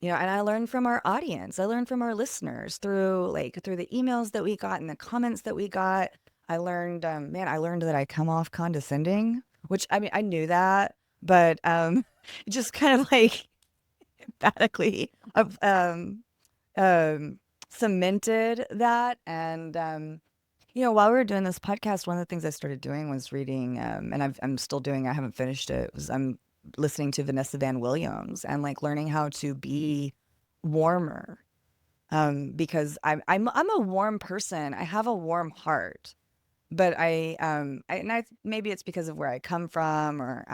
you know, and I learned from our audience. I learned from our listeners through the emails that we got and the comments that we got. I learned, man, I learned that I come off condescending, which I mean, I knew that, but just kind of like emphatically, um, cemented that. And, you know, while we were doing this podcast, one of the things I started doing was reading, and I'm still doing, I haven't finished it, was I'm listening to Vanessa Van Williams and like learning how to be warmer. Because I'm a warm person. I have a warm heart, but I maybe it's because of where I come from or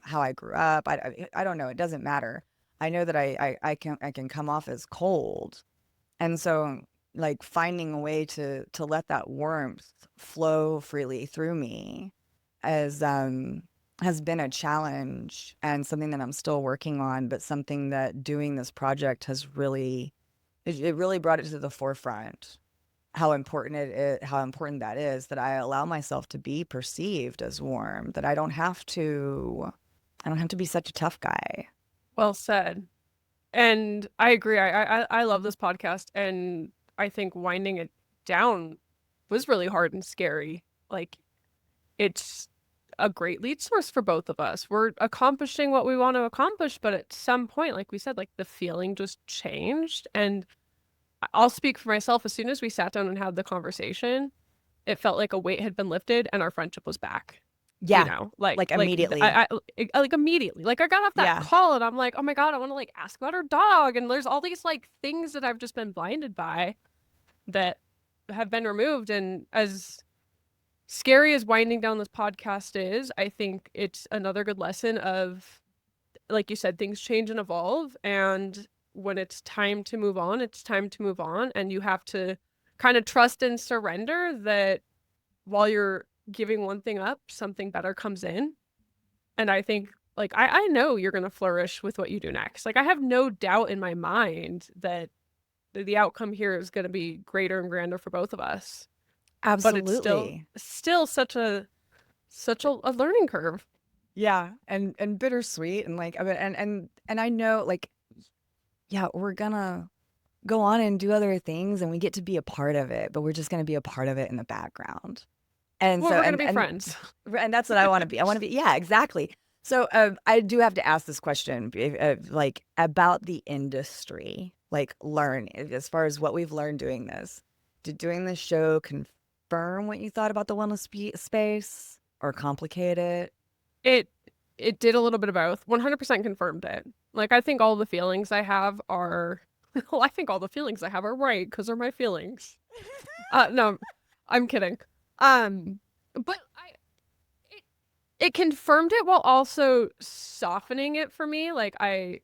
how I grew up. I don't know. It doesn't matter. I know that I can come off as cold, and so, like, finding a way to let that warmth flow freely through me as has been a challenge and something that I'm still working on, but something that doing this project has really it really brought it to the forefront how important it is, how important that is, that I allow myself to be perceived as warm, that I don't have to be such a tough guy. Well said. And I agree. I love this podcast, and I think winding it down was really hard and scary. Like it's a great lead source for both of us. We're accomplishing what we want to accomplish, but at some point, like we said, like the feeling just changed. And I'll speak for myself. As soon as we sat down and had the conversation, it felt like a weight had been lifted and our friendship was back. You Yeah, know, like immediately. like immediately, like I got off that Yeah. call and I'm like, oh my God, I want to like ask about her dog. And there's all these like things that I've just been blinded by that have been removed. And as scary as winding down this podcast is, I think it's another good lesson of, like you said, things change and evolve. And when it's time to move on, it's time to move on. And you have to kind of trust and surrender that while you're giving one thing up, something better comes in. And I think, like, I know you're going to flourish with what you do next. Like, I have no doubt in my mind that the outcome here is going to be greater and grander for both of us. But it's Absolutely. still such a learning curve. Yeah, and bittersweet, and like, I mean, and I know, like, yeah, we're gonna go on and do other things, and we get to be a part of it, but we're just gonna be a part of it in the background. And Well, so, we're going to be friends. and that's what I want to be. I want to be, yeah, exactly. So, I do have to ask this question, like, about the industry, like, learn as far as what we've learned doing this. Did doing this show confirm what you thought about the wellness space, or complicate it? It it did a little bit of both. 100% confirmed it. Like, I think all the feelings I have are well, I think all the feelings I have are right because they're my feelings. No, I'm kidding. But it it confirmed it while also softening it for me. Like I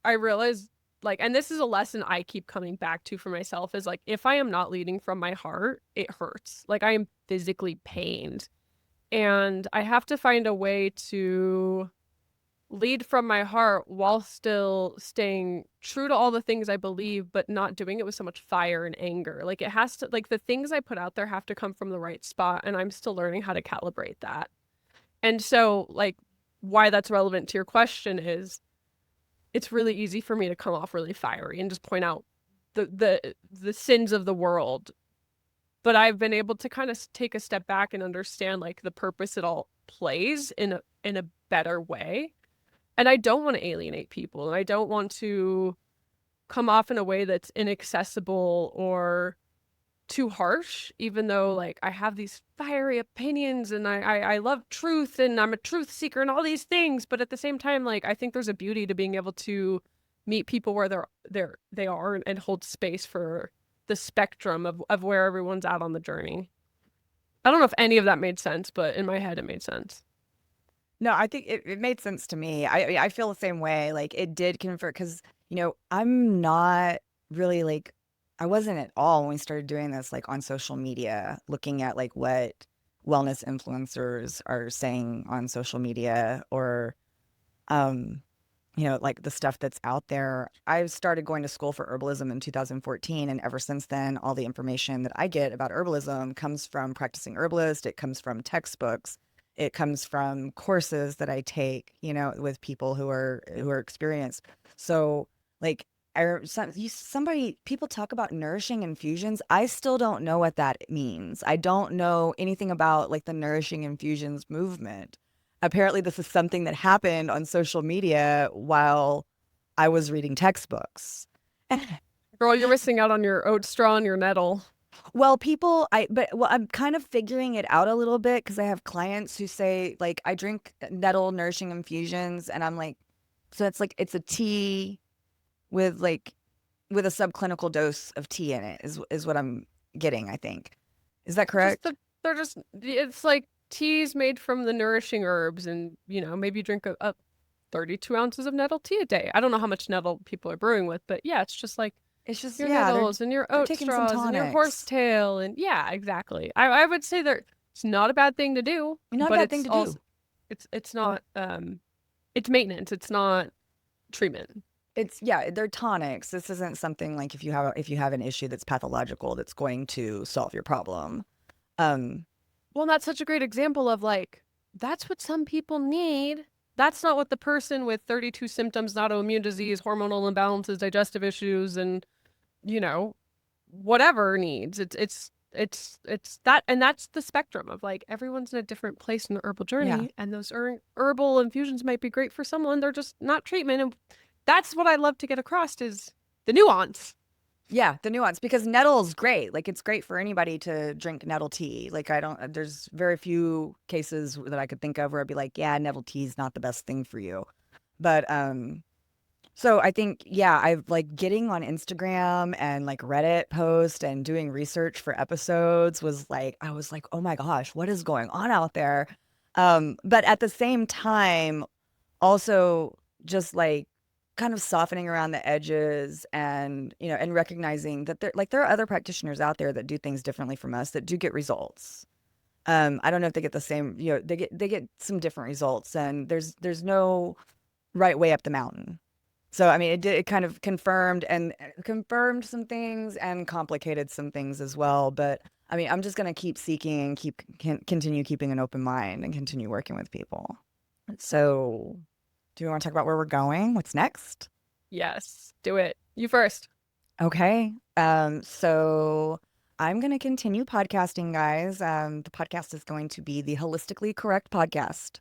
realized, like, and this is a lesson I keep coming back to for myself, is like if I am not leading from my heart, it hurts. Like I am physically pained. And I have to find a way to lead from my heart while still staying true to all the things I believe, but not doing it with so much fire and anger. Like it has to, like the things I put out there have to come from the right spot, and I'm still learning how to calibrate that. And so, like, why that's relevant to your question is it's really easy for me to come off really fiery and just point out the sins of the world. But I've been able to kind of take a step back and understand like the purpose it all plays in a better way. And I don't want to alienate people, and I don't want to come off in a way that's inaccessible or too harsh, even though like I have these fiery opinions and I love truth and I'm a truth seeker and all these things. But at the same time, like I think there's a beauty to being able to meet people where they are and hold space for the spectrum of where everyone's at on the journey. I don't know if any of that made sense, but in my head it made sense. No, I think it made sense to me. I feel the same way. Like it did convert because, I'm not really like, I wasn't at all when we started doing this, like on social media, looking at like what wellness influencers are saying on social media or, um, like the stuff that's out there. I started going to school for herbalism in 2014. And ever since then, all the information that I get about herbalism comes from practicing herbalist. It comes from textbooks. It comes from courses that I take, with people who are experienced. So like people talk about nourishing infusions. I still don't know what that means. I don't know anything about like the nourishing infusions movement. Apparently this is something that happened on social media while I was reading textbooks. Girl, you're missing out on your oat straw and your nettle. Well, I'm kind of figuring it out a little bit because I have clients who say like I drink nettle nourishing infusions and I'm like, so it's a tea with like with a subclinical dose of tea in it is what I'm getting, I think. Is that Just correct? they're just it's like teas made from the nourishing herbs, and maybe you drink a 32 ounces of nettle tea a day. I don't know how much nettle people are brewing with, but yeah, it's just like It's just, your yeah, nettles and your they're oat taking some straws and your tonics. horsetail, and yeah, exactly. I would say that it's not a bad thing to do, Not a but bad thing it's to also do. it's not it's maintenance. It's not treatment. Yeah, they're tonics. This isn't something like if you have an issue that's pathological that's going to solve your problem. Um, Well, that's such a great example of like, that's what some people need. That's not what the person with 32 symptoms, autoimmune disease, hormonal imbalances, digestive issues, and, you know, whatever needs. It's that, and that's the spectrum of like everyone's in a different place in the herbal yeah. journey, and those herbal infusions might be great for someone. They're just not treatment, and that's what I love to get across is the nuance. Yeah, the nuance because nettle's great. Like it's great for anybody to drink nettle tea. Like I don't there's very few cases that I could think of where I'd be like, yeah, nettle tea is not the best thing for you. But so I think yeah, I've like getting on Instagram and like Reddit post and doing research for episodes was like I was like, "Oh my gosh, what is going on out there?" But at the same time also just like kind of softening around the edges and and recognizing that there are other practitioners out there that do things differently from us that do get results. I don't know if they get the same, they get some different results and there's no right way up the mountain. So I mean it kind of confirmed some things and complicated some things as well, but I mean I'm just going to keep seeking and continue keeping an open mind and continue working with people. So do we want to talk about where we're going? What's next? Yes, do it. You first. Okay. So I'm going to continue podcasting, guys. The podcast is going to be the Holistically Correct podcast.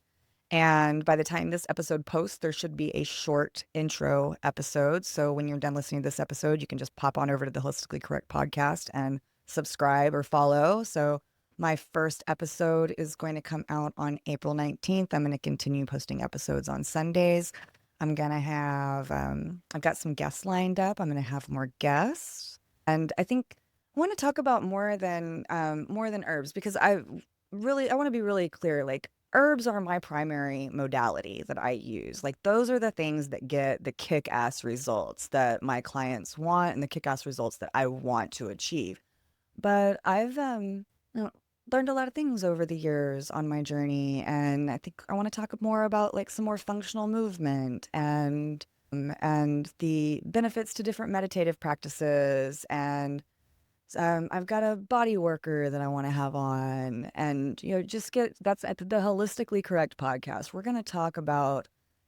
And by the time this episode posts, there should be a short intro episode. So when you're done listening to this episode, you can just pop on over to the Holistically Correct podcast and subscribe or follow. So my first episode is going to come out on April 19th. I'm going to continue posting episodes on Sundays. I'm going to have, I've got some guests lined up. I'm going to have more guests. And I think I want to talk about more than herbs because I want to be really clear. Like herbs are my primary modality that I use. Like those are the things that get the kick-ass results that my clients want and the kick-ass results that I want to achieve. But I've learned a lot of things over the years on my journey, and I think I want to talk more about like some more functional movement and the benefits to different meditative practices. And I've got a body worker that I want to have on, and just get that's at the Holistically Correct podcast. We're going to talk about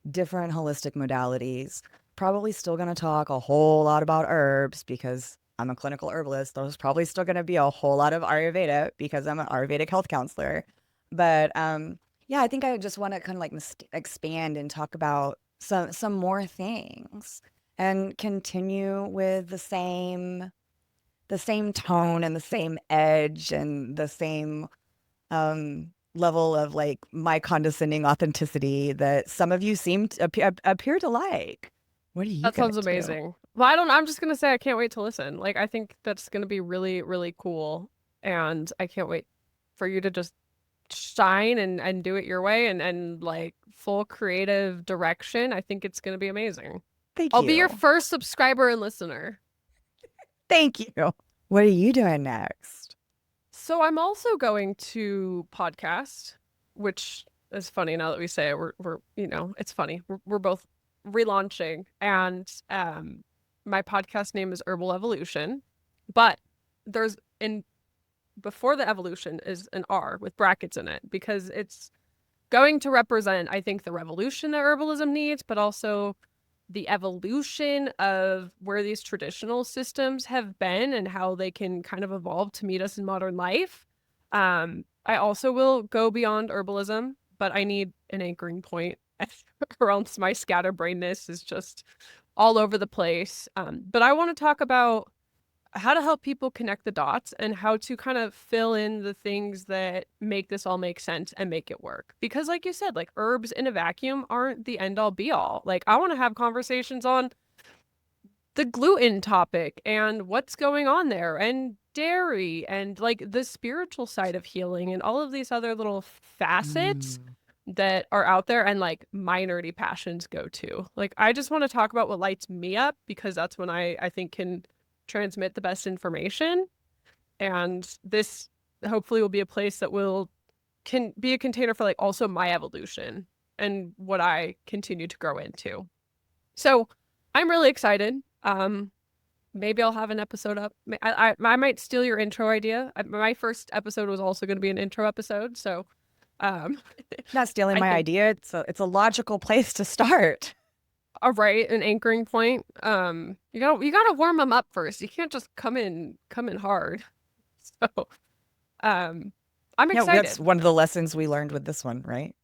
different holistic modalities. Probably still going to talk a whole lot about herbs because I'm a clinical herbalist. There's probably still going to be a whole lot of Ayurveda because I'm an Ayurvedic health counselor. But yeah, I think I just want to kind of like expand and talk about some more things and continue with the same tone and the same edge and the same level of like my condescending authenticity that some of you seem to appear to like. What are you That gonna sounds do? amazing. Well, I'm just gonna say I can't wait to listen. Like, I think that's gonna be really, really cool. And I can't wait for you to just shine and do it your way and like full creative direction. I think it's gonna be amazing. Thank I'll be your you. first subscriber and listener. Thank you. What are you doing next? So I'm also going to podcast, which is funny now that we say it. We're it's funny. We're both relaunching, and my podcast name is Herbal Evolution, but there's in before the evolution is an R with brackets in it because it's going to represent, I think, the revolution that herbalism needs, but also the evolution of where these traditional systems have been and how they can kind of evolve to meet us in modern life. I also will go beyond herbalism, but I need an anchoring point or else my scatterbrainness is just all over the place. But I want to talk about how to help people connect the dots and how to kind of fill in the things that make this all make sense and make it work. Because like you said, like herbs in a vacuum aren't the end all be all. Like I want to have conversations on the gluten topic and what's going on there and dairy and like the spiritual side of healing and all of these other little facets Mm. that are out there and like my nerdy passions go to. Like I just want to talk about what lights me up because that's when I think can transmit the best information. And this hopefully will be a place that can be a container for like also my evolution and what I continue to grow into. So I'm really excited. Maybe I'll have an episode up. I might steal your intro idea. My first episode was also going to be an intro episode, so um, Not stealing I my think idea. It's a logical place to start. right, an anchoring point. You gotta warm them up first. You can't just come in hard. So um, I'm Yeah, that's excited. one of the lessons we learned with this one, right?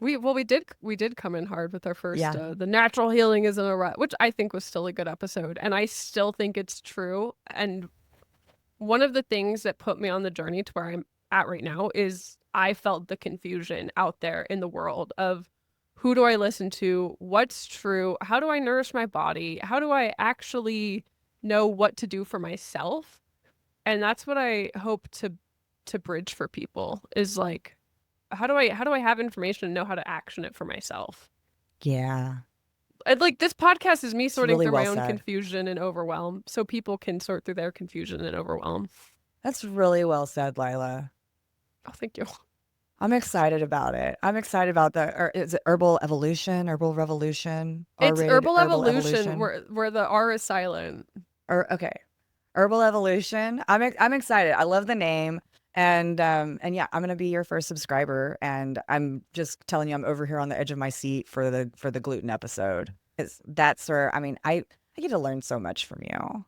We did come in hard with our first Yeah. the natural healing is in a rut, which I think was still a good episode, and I still think it's true. And one of the things that put me on the journey to where I'm at right now is I felt the confusion out there in the world of who do I listen to? What's true? How do I nourish my body? How do I actually know what to do for myself? And that's what I hope to bridge for people is like how do I have information and know how to action it for myself? Yeah. And like this podcast is me It's sorting really through well my own said. confusion and overwhelm so people can sort through their confusion and overwhelm. That's really well said, Lila. Oh, thank you. I'm excited about it. I'm excited about is it herbal evolution, herbal revolution, It's R-rated Herbal herbal Evolution evolution? where the R is silent. Or okay, herbal evolution. I'm excited. I love the name. And yeah, I'm gonna be your first subscriber, and I'm just telling you, I'm over here on the edge of my seat for the gluten episode. That's where I get to learn so much from you.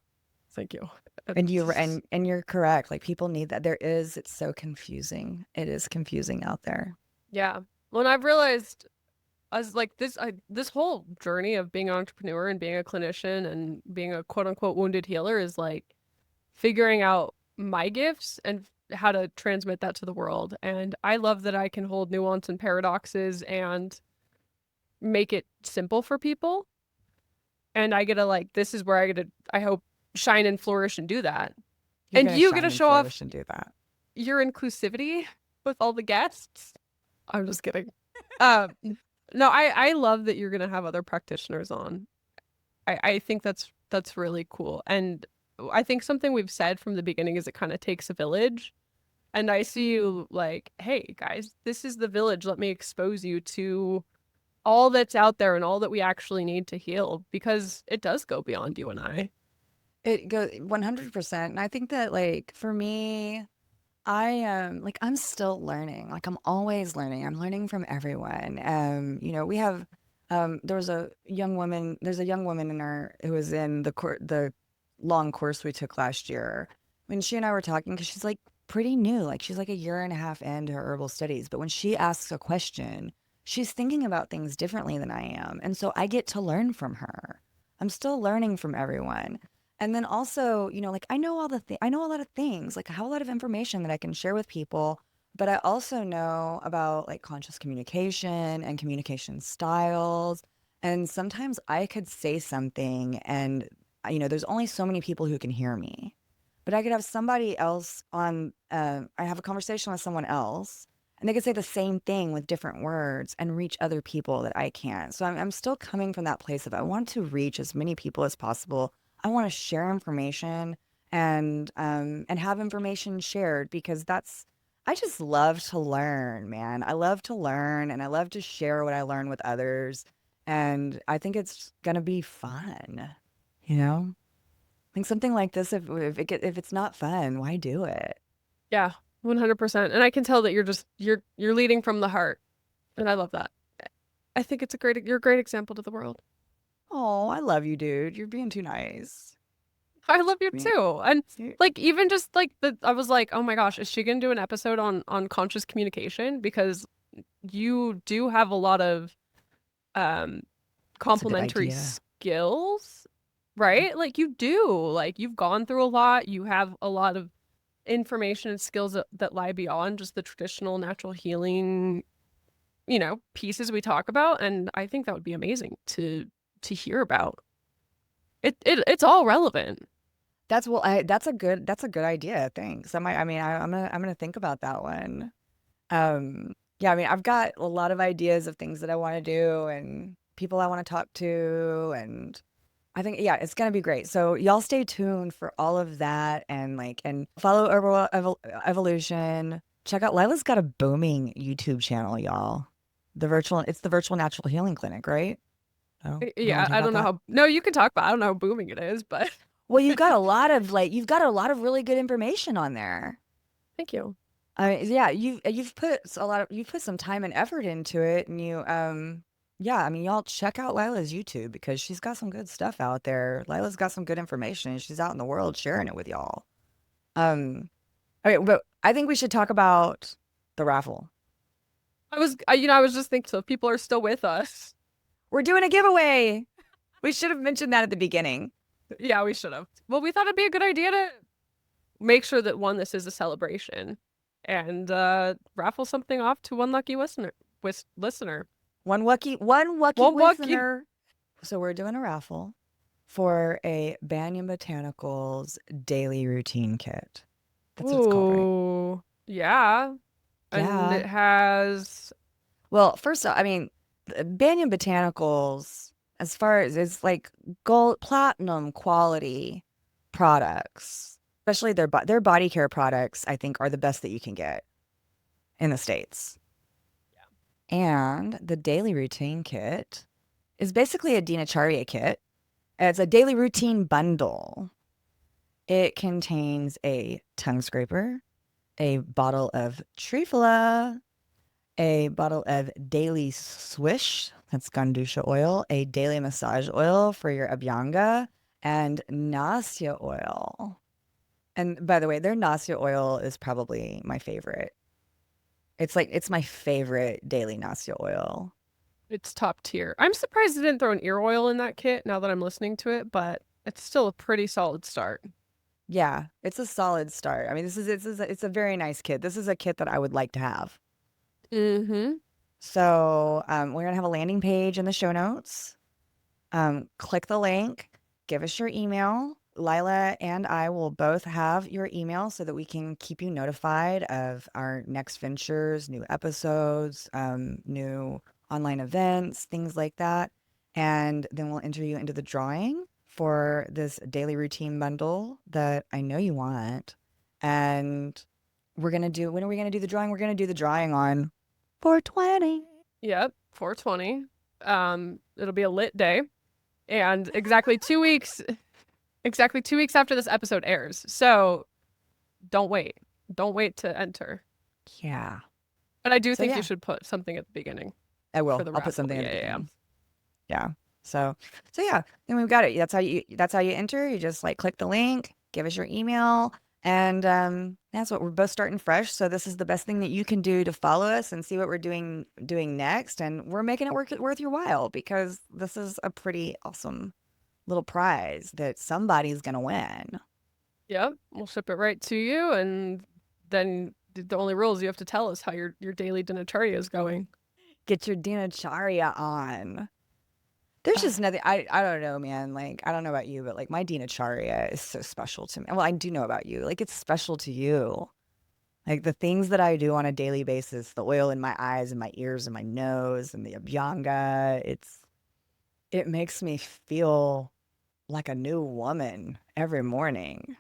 Thank you. And you're correct. Like people need that. It's so confusing. It is confusing out there. Yeah. Well, and I've realized as like this whole journey of being an entrepreneur and being a clinician and being a quote unquote wounded healer is like figuring out my gifts and how to transmit that to the world. And I love that I can hold nuance and paradoxes and make it simple for people. And I get to like this is where I get to I hope shine and flourish and do that. You're And gonna you get to shine and show off flourish and do that. your inclusivity with all the guests. I'm just kidding. Um, no, I love that you're gonna have other practitioners on. I think that's really cool. And I think something we've said from the beginning is it kind of takes a village. And I see you like, hey guys, this is the village. Let me expose you to all that's out there and all that we actually need to heal, because it does go beyond you and I. It goes 100%. And I think that like for me, I am like I'm still learning. Like I'm always learning. I'm learning from everyone. We have there's a young woman in our who was in the long course we took last year. When she and I were talking, because she's like pretty new, like she's like a year and a half into her herbal studies, but when she asks a question, she's thinking about things differently than I am. And so I get to learn from her. I'm still learning from everyone. And then also, like I know a lot of things, like I have a lot of information that I can share with people, but I also know about like conscious communication and communication styles. And sometimes I could say something and there's only so many people who can hear me. But I could have somebody else I have a conversation with someone else and they could say the same thing with different words and reach other people that I can't. So I'm still coming from that place of I want to reach as many people as possible. I want to share information and have information shared because I just love to learn, man. I love to learn and I love to share what I learn with others. And I think it's gonna be fun, you know? I think something like this, if it's not fun, why do it? Yeah, 100%. And I can tell that you're leading from the heart. And I love that. I think you're a great example to the world. Oh, I love you, dude. You're being too nice. I love you I mean, too. And you- like even just like I was like, oh my gosh, is she gonna do an episode on conscious communication? Because you do have a lot of um that's a good complementary idea. skills, right? Like you do. Like you've gone through a lot. You have a lot of information and skills that lie beyond just the traditional natural healing, pieces we talk about. And I think that would be amazing to hear about. It's all relevant. That's a good idea. Thanks. I'm gonna think about that one. Yeah, I mean, I've got a lot of ideas of things that I want to do and people I want to talk to, and I think yeah, it's gonna be great. So y'all stay tuned for all of that and follow Evolution. Check out Lila's got a booming YouTube channel, y'all. It's the virtual natural healing clinic, right? Oh, you don't want Yeah, to talk I about don't know that? how. No, you can talk about. I don't know how booming it is, but Well, you've got a lot of really good information on there. thank you. Yeah, you've put some time and effort into it, and yeah, I mean, y'all check out Lila's YouTube because she's got some good stuff out there. Lila's got some good information, and she's out in the world sharing it with y'all. Um, okay, but I think we should talk about the raffle. I was just thinking. So if people are still with us, We're doing a giveaway. We should have mentioned that at the beginning. yeah, we should have. Well, we thought it'd be a good idea to make sure that one, this is a celebration, and raffle something off to one lucky listener. One lucky One lucky. listener. So we're doing a raffle for a Banyan Botanicals daily routine kit. That's what it's called, right? Ooh, yeah, and Yeah. it has. Well, first off, I mean, Banyan Botanicals, as far as it's like gold, platinum quality products, especially their body care products, I think are the best that you can get in the States. And the daily routine kit is basically a Dinacharya kit. It's a daily routine bundle. It contains a tongue scraper, a bottle of Trifla, a bottle of daily swish, that's Gandusha oil, a daily massage oil for your Abhyanga, and Nasya oil. And by the way, their Nasya oil is probably my favorite. It's my favorite daily Nasya oil. It's top tier. I'm surprised they didn't throw an ear oil in that kit now that I'm listening to it, but it's still a pretty solid start. Yeah, it's a solid start. I mean, it's a very nice kit. This is a kit that I would like to have. Mm-hmm. So we're gonna have a landing page in the show notes. Click the link, give us your email. Lila and I will both have your email so that we can keep you notified of our next ventures, new episodes, new online events, things like that. And then we'll enter you into the drawing for this daily routine bundle that I know you want. And when are we gonna do the drawing? We're gonna do the drawing on 420. Yep, 420. It'll be a lit day. And exactly 2 weeks after this episode airs. So don't wait. Don't wait to enter. Yeah. But I do So think yeah, you should put something at the beginning I for will. the I'll put raffle. something at the Yeah. beginning. Yeah. So yeah, then we've got it. That's how you enter. You just like click the link, give us your email, and that's what we're both starting fresh. So this is the best thing that you can do to follow us and see what we're doing next. And we're making it worth your while because this is a pretty awesome little prize that somebody's gonna win. Yep. We'll ship it right to you, and then the only rule is you have to tell us how your daily Dinacharya is going. Get your Dinacharya on. There's just nothing. I don't know, man. Like, I don't know about you, but like my Dinacharya is so special to me. Well, I do know about you. Like, it's special to you. Like the things that I do on a daily basis, the oil in my eyes and my ears and my nose and the Abhyanga, it makes me feel like a new woman every morning.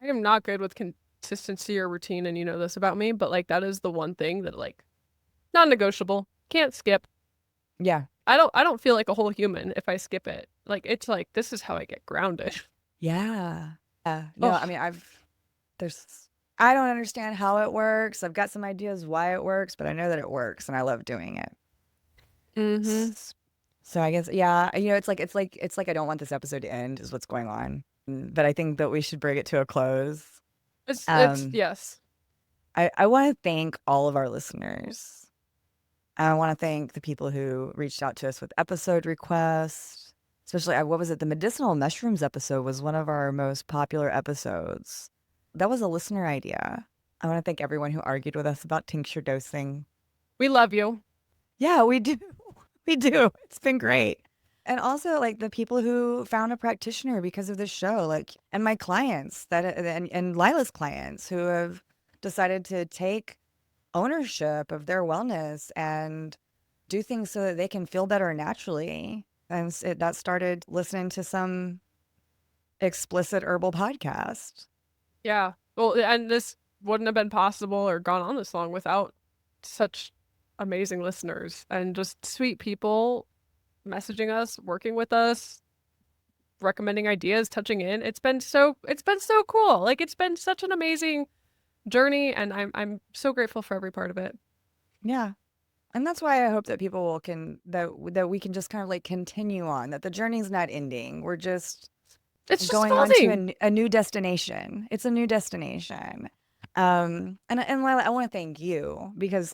I am not good with consistency or routine, and you know this about me, but like that is the one thing that like non-negotiable. Can't skip. Yeah. I don't feel like a whole human if I skip it. Like it's like this is how I get grounded. Yeah. No, I Oh, mean, I don't understand how it works. I've got some ideas why it works, but I know that it works and I love doing it. mm-hmm. So I guess, yeah, it's like I don't want this episode to end is what's going on. But I think that we should bring it to a close. It's Um, yes. I want to thank all of our listeners. I want to thank the people who reached out to us with episode requests, especially what was it? The medicinal mushrooms episode was one of our most popular episodes. That was a listener idea. I want to thank everyone who argued with us about tincture dosing. We love you. Yeah, we do. We do. It's been great. And also like the people who found a practitioner because of this show, like, and my clients and Lila's clients who have decided to take ownership of their wellness and do things so that they can feel better naturally. And that started listening to some explicit herbal podcast. Yeah. Well, and this wouldn't have been possible or gone on this long without such amazing listeners and just sweet people messaging us, working with us, recommending ideas, touching in. It's been so cool. Like it's been such an amazing journey, and I'm so grateful for every part of it. Yeah. And that's why I hope that people that we can just kind of like continue on, that the journey's not ending. We're just It's just going on to evolving. a new destination. It's a new destination. And Lila, I want to thank you because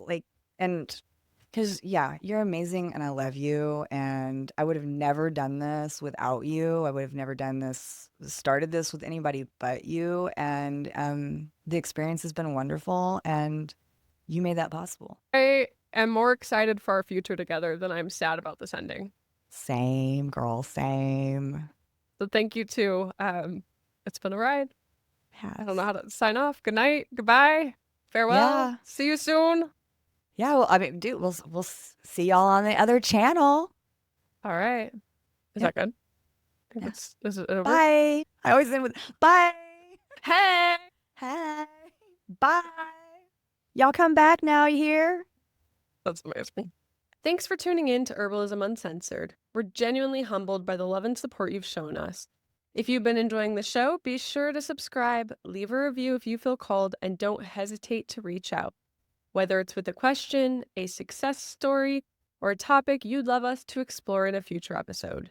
yeah, you're amazing and I love you. And I would have never done this without you. I would have never started this with anybody but you. And the experience has been wonderful and you made that possible. I am more excited for our future together than I'm sad about this ending. Same, girl, same. So thank you too. It's been a ride. I don't know how to sign off. Good night. Goodbye. Farewell. Yeah. See you soon. Yeah, well, I mean, dude, we'll see y'all on the other channel. All right. Is Yep. that good? I think is it over? Bye. I always end with bye. Hey. Hey. Bye. Y'all come back now, you hear? That's amazing. Thanks for tuning in to Herbalism Uncensored. We're genuinely humbled by the love and support you've shown us. If you've been enjoying the show, be sure to subscribe, leave a review if you feel called, and don't hesitate to reach out. Whether it's with a question, a success story, or a topic you'd love us to explore in a future episode.